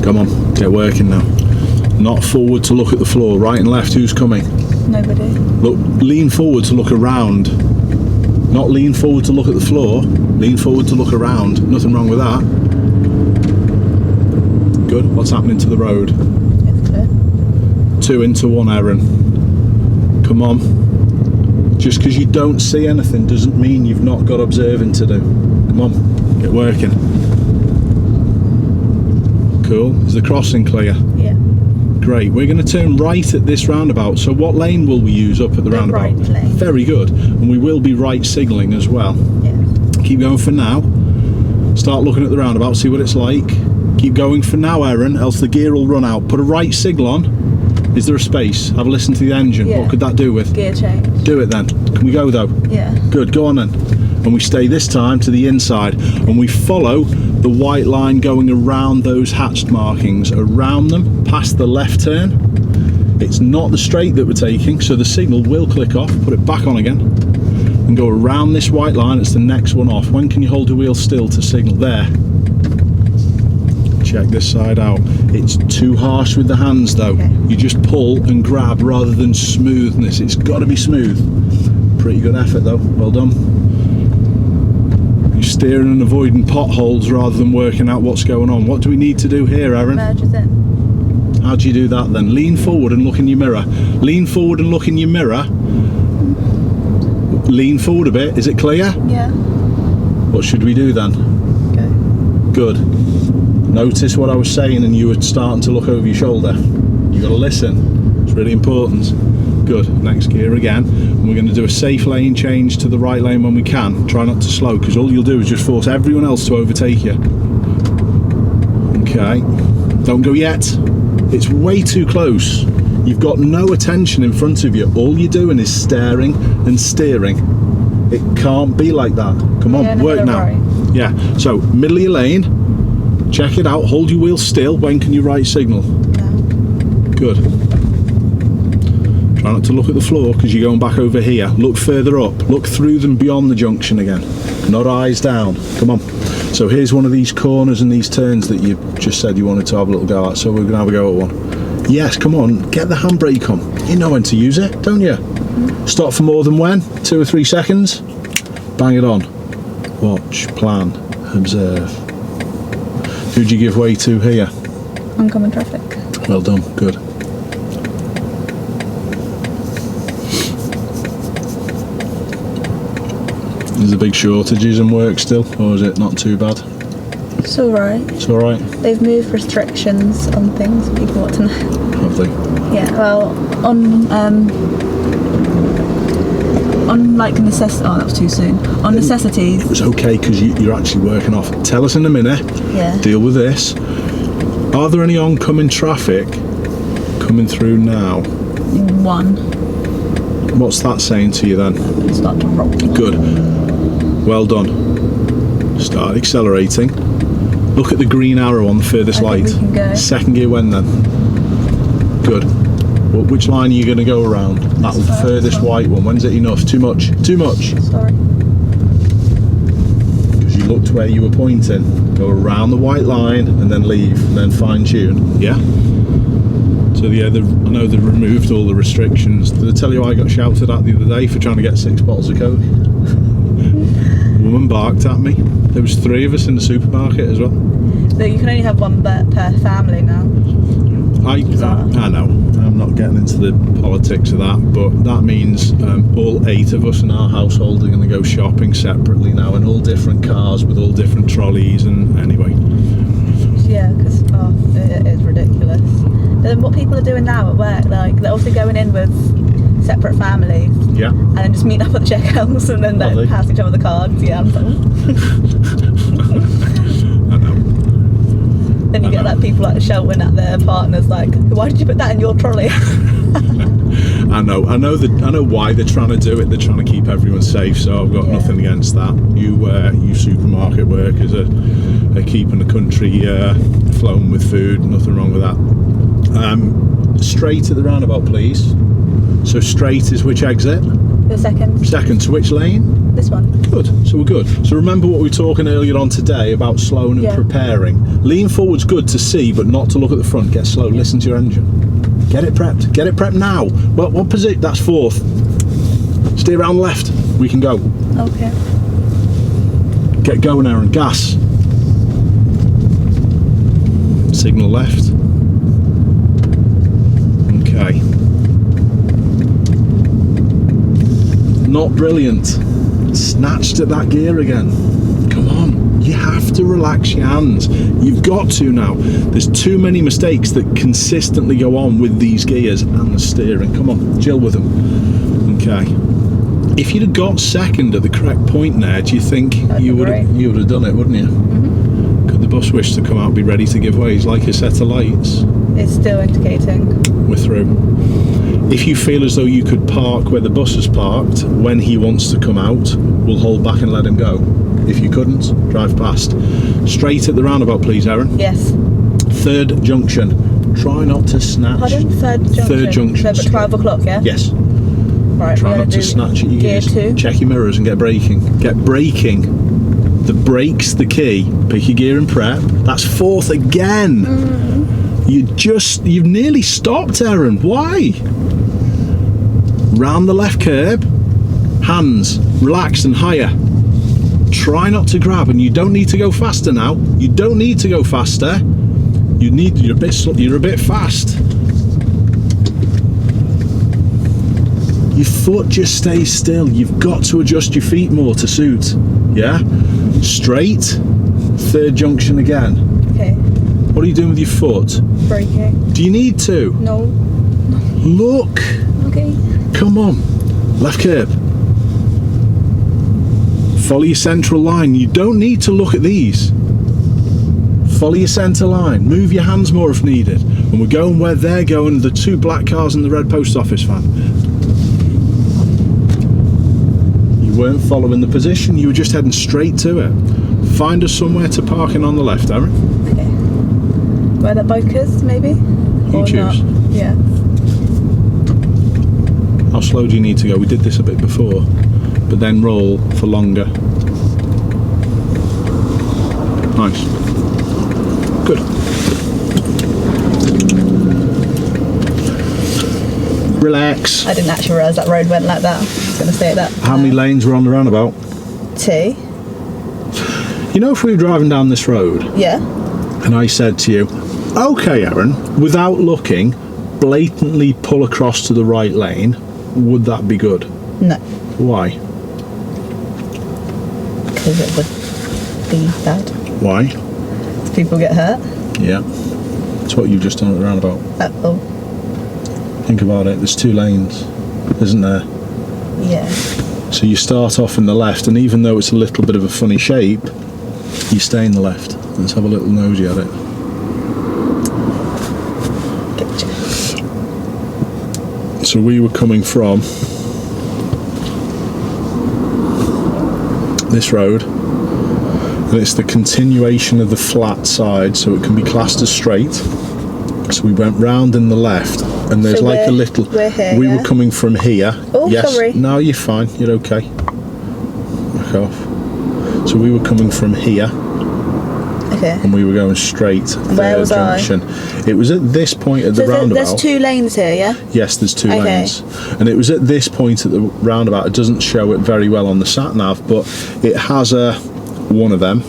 Come on, get working now. Not forward to look at the floor. Right and left. Who's coming?
Nobody.
Look, lean forward to look around. Not lean forward to look at the floor. Lean forward to look around. Nothing wrong with that. Good. What's happening to the road?
It's clear.
2 into 1, Erin. Come on. Just because you don't see anything doesn't mean you've not got observing to do. Come on, get working. Cool. Is the crossing clear?
Yeah.
Great. We're going to turn right at this roundabout. So what lane will we use up at the roundabout?
Right lane.
Very good. And we will be right signalling as well.
Yeah.
Keep going for now. Start looking at the roundabout, see what it's like. Keep going for now, Erin, else the gear will run out. Put a right signal on. Is there a space? Have a listen to the engine.
Yeah.
What could that do with?
Gear change.
Do it then. Can we go though?
Yeah.
Good, go on then. And we stay this time to the inside. And we follow the white line going around those hatched markings. Around them, past the left turn. It's not the straight that we're taking, so the signal will click off. Put it back on again. And go around this white line. It's the next one off. When can you hold your wheel still to signal? There. check this side out. It's too harsh with the hands though.
Okay.
You just pull and grab rather than smoothness. It's got to be smooth. Pretty good effort though, well done. You're steering and avoiding potholes rather than working out what's going on. What do we need to do here, Erin?
Merges in.
How do you do that then? Lean forward and look in your mirror. Lean forward and look in your mirror. Lean forward a bit, is it clear?
Yeah.
What should we do then?
Okay.
Good. Notice what I was saying and you were starting to look over your shoulder. You've got to listen. It's really important. Good. Next gear again. And we're going to do a safe lane change to the right lane when we can. Try not to slow, because all you'll do is just force everyone else to overtake you. Okay. Don't go yet. It's way too close. You've got no attention in front of you. All you're doing is staring and steering. It can't be like that. Come on,
Yeah,
work now.
right.
Yeah, so middle of your lane, check it out, hold your wheel still. When can you right signal?
Now.
Good. Try not to look at the floor because you're going back over here. Look further up, look through them beyond the junction again. Not eyes down, come on. So here's one of these corners and these turns that you just said you wanted to have a little go at, so we're going to have a go at one. Yes, come on, get the handbrake on. You know when to use it, don't you? Stop for more than when? 2 or 3 seconds? Bang it on. Watch, plan, observe. Who'd you give way to here?
Oncoming Traffic.
Well done, good. Is there big shortages in work still, or is it not too bad?
It's alright.
It's alright?
They've moved restrictions on things people want to know.
Have they?
Yeah, well, on like necessities. Oh, that was too soon. On necessities.
It was okay because you're actually working off. Tell us in a minute.
Yeah.
Deal with this. Are there any oncoming traffic coming through now?
One.
What's that saying to you then?
Start to roll.
Good. Well done. Start accelerating. Look at the green arrow on the furthest light.
We can go.
Second gear when then? Good. Well, which line are you going to go around? That furthest white one. When's it enough? Too much? Too much?
Sorry.
Because you looked where you were pointing. Go around the white line and then leave and then fine tune. Yeah? So yeah, I know they've removed all the restrictions. Did I tell you I got shouted at the other day for trying to get 6 bottles of Coke? A woman barked at me. There was 3 of us in the supermarket as well.
So you can only have one per family now.
I know. I'm not getting into the politics of that, but that means all 8 of us in our household are going to go shopping separately now in all different cars with all different trolleys, and anyway.
Yeah, because it is ridiculous. Then what people are doing now at work, like they're obviously going in with separate families.
Yeah.
And then just meet up at the checkouts and then they pass each other the cards. Yeah. I'm like,
I know.
Then you get like people like shouting at their partners like, "Why did you put that in your trolley?"
I know why they're trying to do it. They're trying to keep everyone safe, so I've got nothing against that. You supermarket workers are keeping the country flowing with food. Nothing wrong with that. Straight at the roundabout, please. So straight is which exit?
The second.
Second. So which lane?
This one.
Good. So we're good. So remember what we were talking earlier on today about slowing and preparing. Lean forward's good to see, but not to look at the front. Get slow. Listen to your engine. Get it prepped. Get it prepped now. Well, what position? That's 4th. Stay around left. We can go.
Okay.
Get going, Erin. Gas. Signal left. Okay. Not brilliant. Snatched at that gear again. Come on. You have to relax your hands. You've got to now. There's too many mistakes that consistently go on with these gears and the steering. Come on, chill with them. Okay. If you'd have got second at the correct point there, do you think you would have done it, wouldn't you? Mm-hmm. Could the bus wish to come out and be ready to give way? It's like a set of lights.
It's still indicating.
We're through. If you feel as though you could park where the bus is parked when he wants to come out, we'll hold back and let him go. If you couldn't, drive past. Straight at the roundabout, please, Erin.
Yes.
3rd junction. Try not to snatch.
Pardon? 3rd junction.
3rd junction.
So at 12 o'clock, yeah?
Yes.
Right.
Try not to snatch at your gears.
2.
Check your mirrors and get braking. Get braking. The brake's the key. Pick your gear and prep. That's fourth again. You've nearly stopped, Erin. Why? Round the left curb. Hands relaxed and higher. Try not to grab, and you don't need to go faster now. You don't need to go faster. You're a bit fast. Your foot just stays still. You've got to adjust your feet more to suit. Yeah? Straight. Third junction again.
Okay.
What are you doing with your foot?
Braking.
Do you need to?
No.
Look.
Okay.
Come on. Left curb. Follow your central line. You don't need to look at these. Follow your centre line. Move your hands more if needed. And we're going where they're going, the two black cars and the red post office van. You weren't following the position, you were just heading straight to it. Find us somewhere to park in on the left, Erin.
Okay. Where the bikers, maybe?
You choose.
Not? Yeah.
How slow do you need to go? We did this a bit before, but then roll for longer. Nice. Good. Relax.
I didn't actually realise that road went like that. I was going to say that.
How many lanes were on the roundabout?
2.
You know, if we were driving down this road,
Yeah.
and I said to you, okay, Erin, without looking, blatantly pull across to the right lane, would that be good?
No.
Why?
Because it would be bad.
Why?
People get hurt.
Yeah. That's what you've just done at the roundabout.
Oh.
Think about it, there's 2 lanes, isn't there?
Yeah.
So you start off in the left, and even though it's a little bit of a funny shape, you stay in the left. Let's have a little nosy at it.
Gotcha.
So we were coming from this road, and it's the continuation of the flat side, so it can be classed as straight. So we went round in the left, and there's
So
like a little.
we're here,
we
yeah?
were coming from here.
Oh,
yes.
sorry.
No, you're fine. You're okay. Back off. So we were coming from here,
Okay.
and we were going straight to
Where
the
was I?
junction. It was at this point at the roundabout.
There's 2 lanes here, yeah?
Yes, there's 2
Okay.
lanes, and it was at this point at the roundabout. It doesn't show it very well on the sat nav, but it has one of them.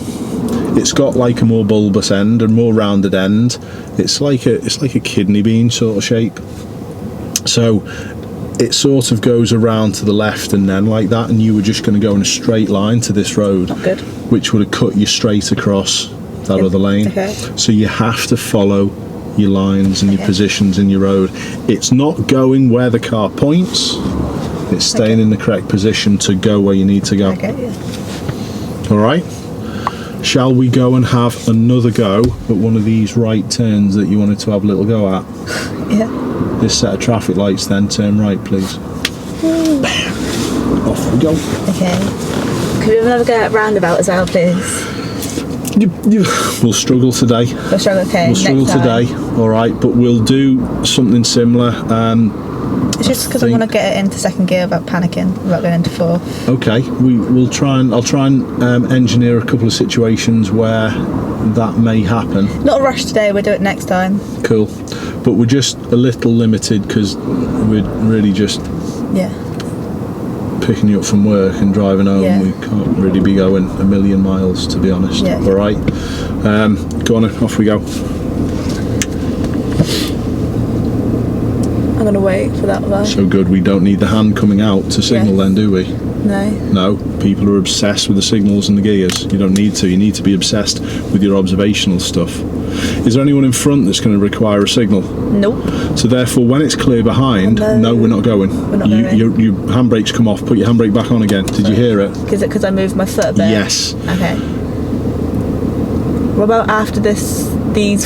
It's got like a more bulbous end and more rounded end. It's like a kidney bean sort of shape. So it sort of goes around to the left and then like that, and you were just going to go in a straight line to this road,
Good.
which would have cut you straight across that other lane.
Okay.
So you have to follow your lines and your positions in your road. It's not going where the car points, it's staying in the correct position to go where you need to go.
Okay, yeah.
All right. Shall we go and have another go at one of these right turns that you wanted to have a little go at?
Yeah.
This set of traffic lights, then turn right, please. Bam. Off we go.
Okay. Could we have another go at roundabout as well, please?
We'll struggle today.
We'll struggle, okay.
We'll struggle
next time.
today. All right, but we'll do something similar.
It's just because I want to get it into second gear without panicking, without going into 4th.
Okay, I'll try and engineer a couple of situations where that may happen.
Not a rush today, we'll do it next time.
Cool, but we're just a little limited because we're really just
Yeah.
picking you up from work and driving home.
Yeah.
We can't really be going a million miles, to be honest.
Yeah.
All right, go on, off we go.
I'm going to wait for that one.
So good, we don't need the hand coming out to signal then, do we?
No.
No, people are obsessed with the signals and the gears. You don't need to. You need to be obsessed with your observational stuff. Is there anyone in front that's going to require a signal?
Nope.
So therefore, when it's clear behind, no, we're not going.
We're not going.
Your handbrake's come off. Put your handbrake back on again. Did you hear it?
Is it because I moved my foot a bit?
Yes.
Okay. What about after these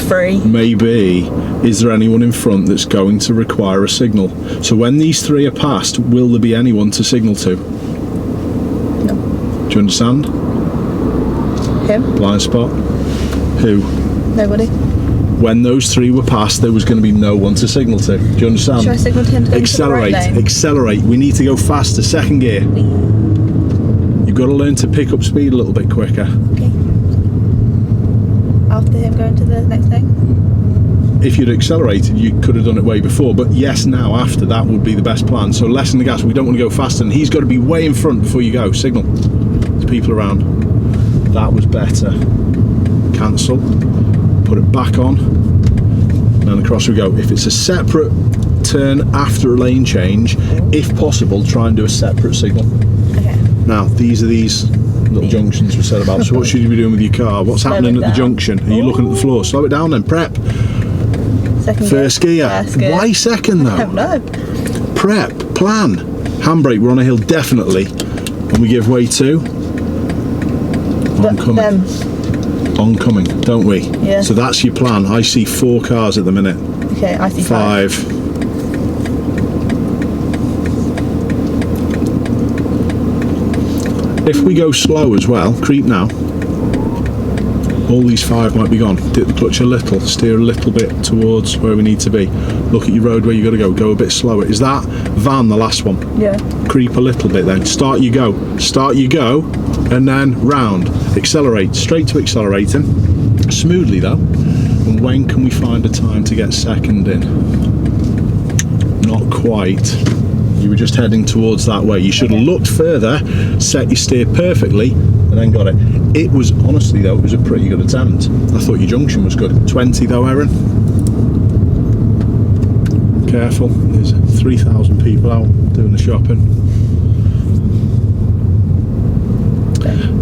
3?
Maybe. Is there anyone in front that's going to require a signal? So when these 3 are passed, will there be anyone to signal to?
No.
Do you understand?
Him?
Blind spot. Who?
Nobody.
When those 3 were passed, there was going to be no one to signal to. Do you understand?
Should I signal to him to go into the right
Accelerate,
lane?
accelerate. We need to go faster. Second gear. You You've got to learn to pick up speed a little bit quicker.
Okay. After him going to the next thing?
If you'd accelerated, you could have done it way before, but yes, now after that would be the best plan. So lessen the gas. We don't want to go faster, and he's got to be way in front before you go. Signal to people around. That was better. Cancel. Put it back on, and across we go. If it's a separate turn after a lane change, if possible, try and do a separate signal.
Okay.
Now, these are these little junctions we said about. So what should you be doing with your car? What's happening at the junction? Are you looking at the floor? Slow it down then. Prep.
Second
First gear. Why second though?
I don't know.
Prep. Plan. Handbrake. We're on a hill definitely. And we give way to oncoming. Oncoming, don't we?
Yeah.
So that's your plan. I see 4 cars at the minute.
Okay, I see 5.
If we go slow as well, creep now. All these 5 might be gone. Dip the clutch a little, steer a little bit towards where we need to be. Look at your road where you got to go. Go a bit slower. Is that van the last one?
Yeah.
Creep a little bit then. Start you go. Start you go, and then round. Accelerate. Straight to accelerating. Smoothly though. And when can we find a time to get second in? Not quite. You were just heading towards that way. You should have looked further, set your steer perfectly, and then got it. It was, honestly though, it was a pretty good attempt. I thought your junction was good. 20 though, Erin. Careful, there's 3,000 people out doing the shopping.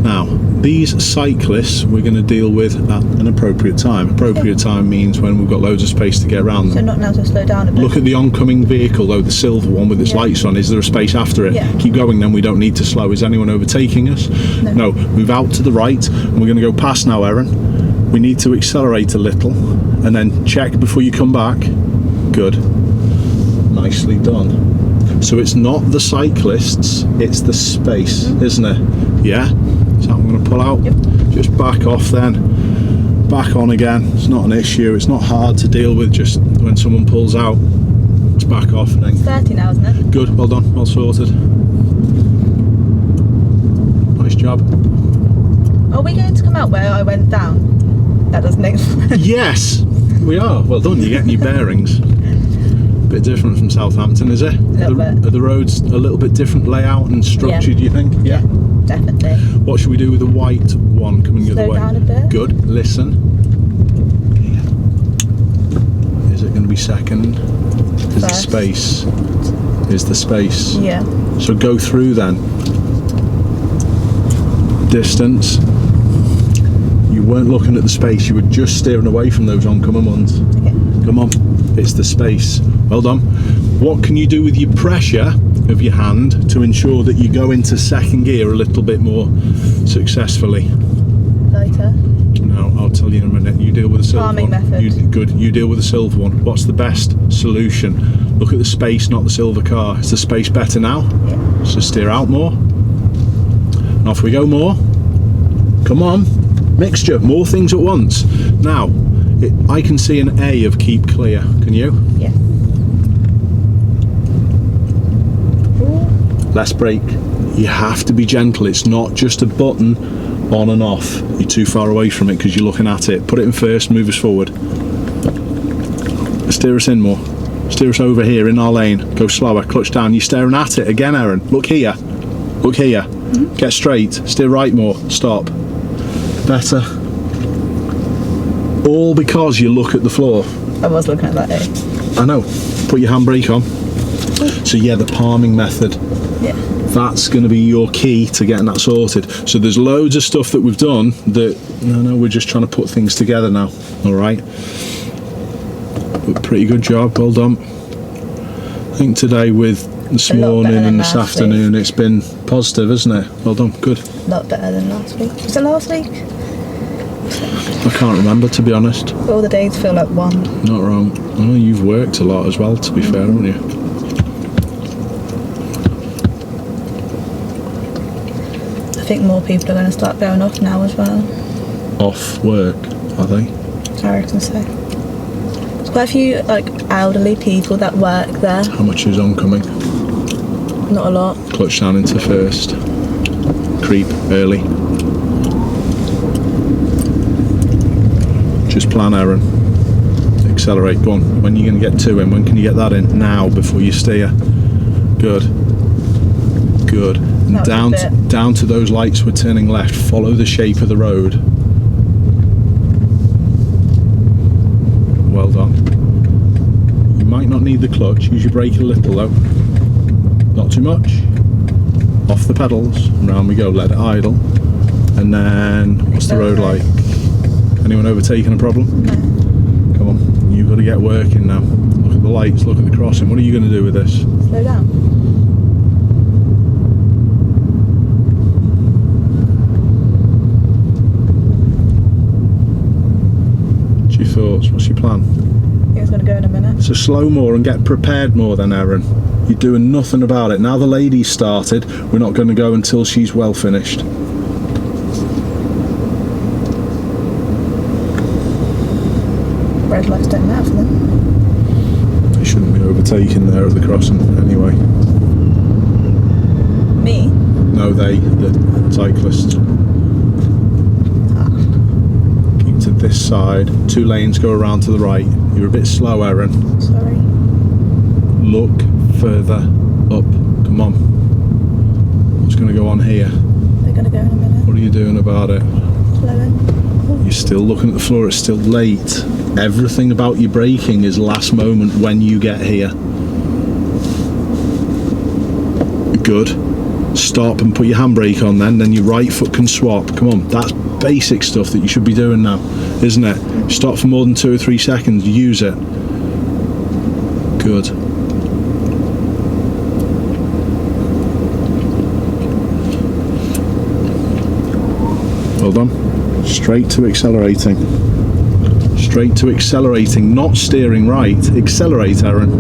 Now, these cyclists we're going to deal with at an appropriate time. Appropriate time means when we've got loads of space to get around them.
So not now to slow down a bit.
Look at the oncoming vehicle though, the silver one with its lights on. Is there a space after it?
Yeah.
Keep going then, we don't need to slow. Is anyone overtaking us? No. Move out to the right, and we're going to go past now, Erin. We need to accelerate a little, and then check before you come back. Good. Nicely done. So it's not the cyclists, it's the space, isn't it? Yeah? So I'm going to pull out.
Yep.
Just back off then. Back on again. It's not an issue. It's not hard to deal with. Just when someone pulls out, it's back off. And then.
It's 30 now, isn't it?
Good. Well done. Well sorted. Nice job.
Are we going to come out where I went down? That doesn't make sense.
Yes, we are. Well done. You're getting your bearings. Bit different from Southampton, is it? Are the roads a little bit different layout and structure, do you think? Yeah.
Definitely.
What should we do with the white one coming the other way?
Slow down a bit.
Good. Listen. Is it going to be second? Is the space? Is the space?
Yeah.
So go through then. Distance. You weren't looking at the space. You were just steering away from those oncoming ones.
Okay.
Come on. It's the space. Well done. What can you do with your pressure of your hand to ensure that you go into second gear a little bit more successfully?
Lighter.
No, I'll tell you in a minute. You deal with the silver
Palming
one.
method.
Good. You deal with the silver one. What's the best solution? Look at the space, not the silver car. Is the space better now?
Yeah.
So steer out more. And off we go more. Come on. Mixture. More things at once. Now, I can see an A of keep clear. Can you?
Yeah.
Less brake. You have to be gentle. It's not just a button on and off. You're too far away from it because you're looking at it. Put it in first, move us forward. Steer us in more. Steer us over here in our lane. Go slower, clutch down. You're staring at it again, Erin. Look here. Look here. Mm-hmm. Get straight. Steer right more. Stop. Better. All because you look at the floor.
I was looking at that,
I know. Put your handbrake on. So yeah, the palming method.
Yeah.
That's going to be your key to getting that sorted. So there's loads of stuff that we've done that, no, we're just trying to put things together now. All right. But pretty good job. Well done. I think today with this morning and this afternoon, it's been positive, isn't it? Well done. Good.
A lot better than last week. Was it last week?
I can't remember, to be honest.
All the days feel like one.
Not wrong. Oh, you've worked a lot as well, to be fair, haven't you?
I think more people are going to start going off now as well.
Off work, are they?
I reckon so. There's quite a few like elderly people that work there.
How much is oncoming?
Not a lot.
Clutch down into first. Creep early. Just plan, Erin. Accelerate. Go on. When are you going to get 2 in? When can you get that in? Now, before you steer. Good. Good. And down to those lights. We're turning left. Follow the shape of the road. Well done. You might not need the clutch. Use your brake a little though. Not too much. Off the pedals. And round we go. Let it idle. And then, what's the road like? Anyone overtaking a problem?
No.
Come on. You've got to get working now. Look at the lights. Look at the crossing. What are you going to do with this?
Slow down.
What's your thoughts? What's your plan?
I think it's going to go in a minute.
So slow more and get prepared more then, Erin. You're doing nothing about it. Now the lady's started, we're not going to go until she's well finished.
Red lights don't matter for them.
They shouldn't be overtaking there at the crossing anyway.
Me?
No, the cyclists. Keep to this side. 2 lanes go around to the right. You're a bit slow, Erin.
Sorry.
Look further up. Come on. What's going to go on here?
They're going to go in a minute.
What are you doing about it?
Slowing.
You're still looking at the floor. It's still late. Everything about your braking is last moment when you get here. Good. Stop and put your handbrake on then your right foot can swap. Come on, that's basic stuff that you should be doing now, isn't it? Stop for more than 2 or 3 seconds, use it. Good. Well done. Straight to accelerating. Straight to accelerating, not steering right. Accelerate, Erin.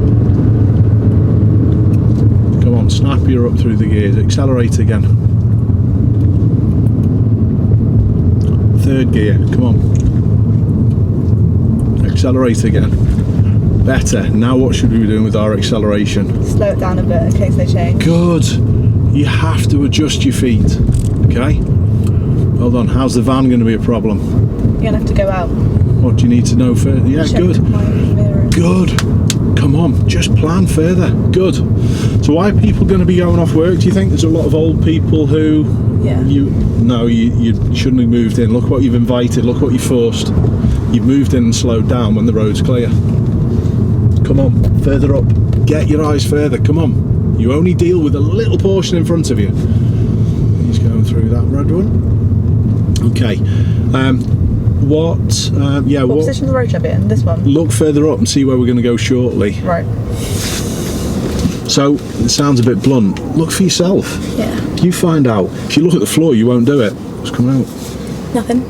Come on, snap her up through the gears. Accelerate again. 3rd gear, come on. Accelerate again. Better. Now what should we be doing with our acceleration?
Slow it down a bit in case they change.
Good. You have to adjust your feet. Okay? Well done. How's the van going to be a problem?
You're going to have to go out.
What do you need to know further? Yeah,
Check
good.
my mirrors.
Good. Come on, just plan further. Good. So why are people going to be going off work? Do you think there's a lot of old people who you shouldn't have moved in? Look what you've invited. Look what you forced. You've moved in and slowed down when the road's clear. Come on, further up. Get your eyes further. Come on. You only deal with a little portion in front of you. He's going through that red one. Okay. What
position the road should I be in? This one?
Look further up and see where we're going to go shortly.
Right.
So, it sounds a bit blunt. Look for yourself.
Yeah.
You find out. If you look at the floor, you won't do it. What's coming out?
Nothing.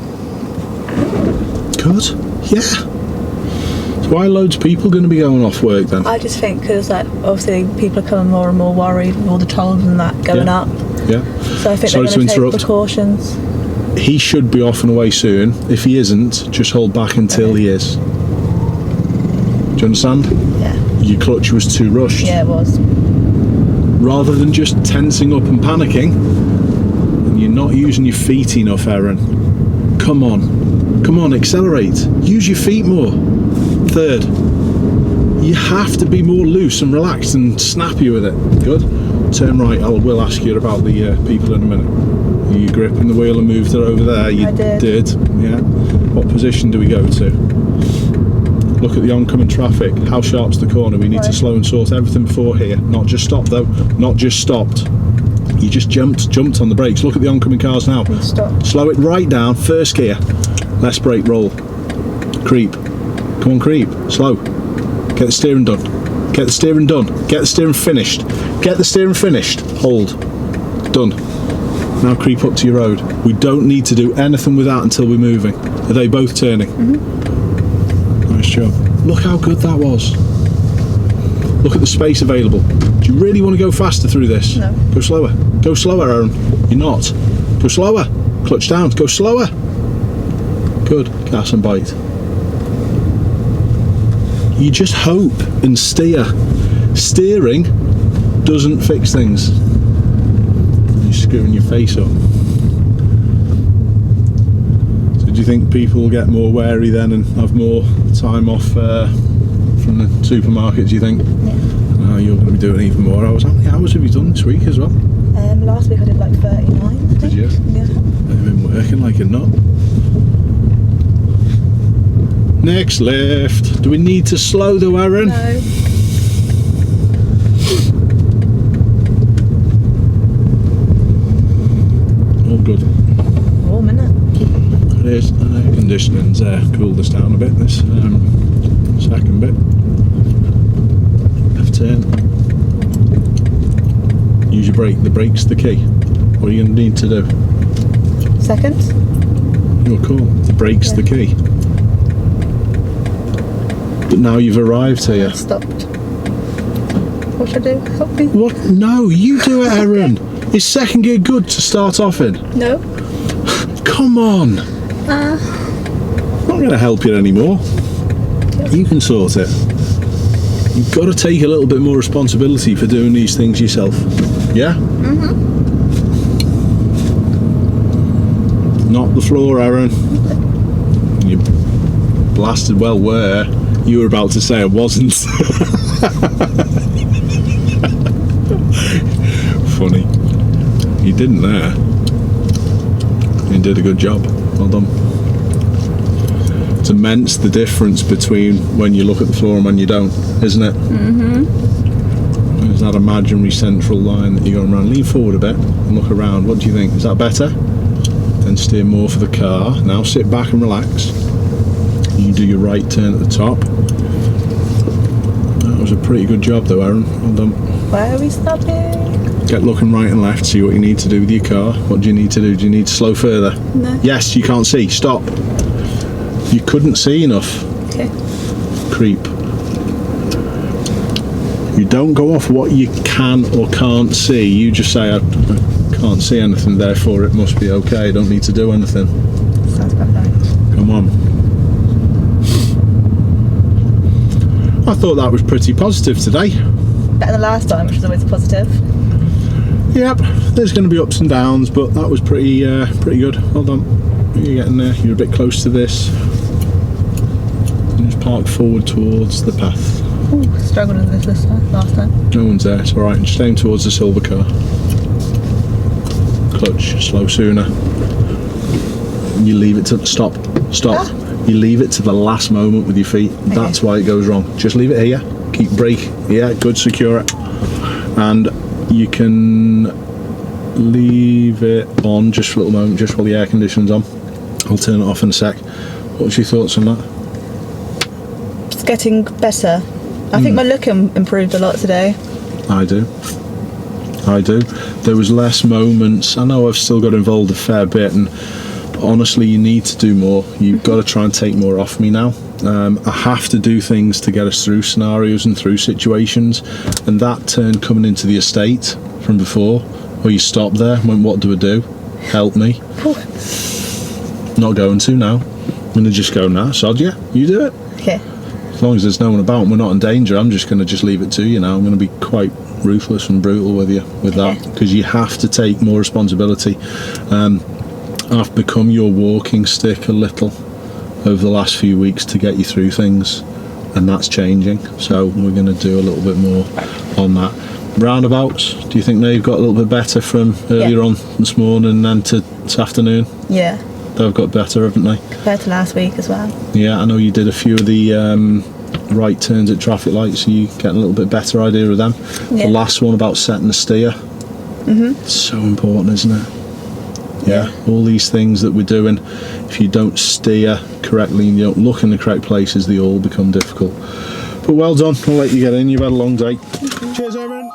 Good. Yeah. So why are loads of people going to be going off work then?
I just think because obviously people are becoming more and more worried with all the tolls and that going up.
Yeah.
So I think they're going to take precautions.
He should be off and away soon. If he isn't, just hold back until he is. Do you understand?
Yeah.
Your clutch was too rushed.
Yeah, it was.
Rather than just tensing up and panicking, and you're not using your feet enough, Erin. Come on. Come on, accelerate. Use your feet more. 3rd. You have to be more loose and relaxed and snappy with it. Good. Turn right. I will ask you about the people in a minute. You gripping the wheel and moved it over there? You
I did.
Yeah. What position do we go to? Look at the oncoming traffic. How sharp's the corner? We need to slow and sort everything before here. Not just stop though. Not just stopped. You just jumped on the brakes. Look at the oncoming cars now.
Stop.
Slow it right down. 1st gear. Less brake roll. Creep. Come on, creep. Slow. Get the steering done. Get the steering done. Get the steering finished. Get the steering finished. Hold. Done. Now creep up to your road. We don't need to do anything with that until we're moving. Are they both turning?
Mm-hmm.
Nice job. Look how good that was. Look at the space available. Do you really want to go faster through this?
No.
Go slower. Go slower, Erin. You're not. Go slower. Clutch down. Go slower. Good. Gas and bite. You just hope and steer. Steering doesn't fix things. You're screwing your face up. do you think people will get more wary then and have more time off from the supermarket, do you think?
Yeah.
Oh, you're going to be doing even more hours. How many hours have you done this week as well?
Last week I did like 39, I think.
Did you?
Yeah.
I've been working like a nut. Next left. Do we need to slow though, Erin?
No.
All good.
Warm, isn't it?
It is. Air conditioning's cooled us down a bit this second bit. Left turn. Use your brake. The brake's the key. What are you going to need to do?
Second.
You're cool. The brake's the key. But now you've arrived here.
Stopped. What should I do? Help me.
What? No, you do it, Erin. Is second gear good to start off in?
No.
Come on. I'm not going to help you anymore. You can sort it. You've got to take a little bit more responsibility for doing these things yourself. Yeah?
Mm-hmm.
Not the floor, Erin. You blasted well where. You were about to say I wasn't. Funny. You didn't there. You did a good job. Well done. It's immense the difference between when you look at the floor and when you don't, isn't it?
Mm-hmm.
There's that imaginary central line that you're going around. Lean forward a bit and look around. What do you think? Is that better? Then steer more for the car. Now sit back and relax. You do your right turn at the top. That was a pretty good job though, Erin. Well done.
Where are we stopping?
Get looking right and left, see what you need to do with your car. What do you need to do? Do you need to slow further?
No.
Yes, you can't see. Stop. You couldn't see enough.
Okay.
Creep. You don't go off what you can or can't see. You just say, I can't see anything, therefore it must be okay. I don't need to do anything.
Sounds about right.
Come on. I thought that was pretty positive today.
Better than last time, which was always a positive.
Yep, there's going to be ups and downs, but that was pretty good. Well done. You're getting there. You're a bit close to this. And just park forward towards the path.
Ooh, struggled with this time, last time.
No one's there. It's all right. Just aim towards the silver car. Clutch. Slow sooner. You leave it to stop. Stop.
Ah.
You leave it to the last moment with your feet.
Okay.
That's why it goes wrong. Just leave it here. Keep brake. Yeah, good. Secure it. And you can leave it on just for a little moment, just while the air conditioning's on. I'll turn it off in a sec. What's your thoughts on that?
It's getting better. I think my look improved a lot today.
I do. There was less moments. I know I've still got involved a fair bit, and honestly you need to do more. You've got to try and take more off me now. I have to do things to get us through scenarios and through situations, and that turn coming into the estate from before, where you stop there and went, what do I do? Help me. Not going to now. I'm going to just go, nah, sod ya, you do it.
Okay.
As long as there's no one about and we're not in danger, I'm just going to just leave it to you now. I'm going to be quite ruthless and brutal with you with that, because you have to take more responsibility. I've become your walking stick a little over the last few weeks to get you through things, and that's changing, so we're going to do a little bit more on that. Roundabouts, do you think they've got a little bit better from earlier on this morning and to this afternoon?
Yeah.
They've got better, haven't they?
Compared to last week as well.
Yeah, I know you did a few of the right turns at traffic lights, so you getting a little bit better idea of them. Yeah. The last one about setting the steer. It's so important, isn't it? Yeah, all these things that we're doing, if you don't steer correctly and you don't look in the correct places, they all become difficult. But well done, I'll let you get in, you've had a long day. Cheers, Erin.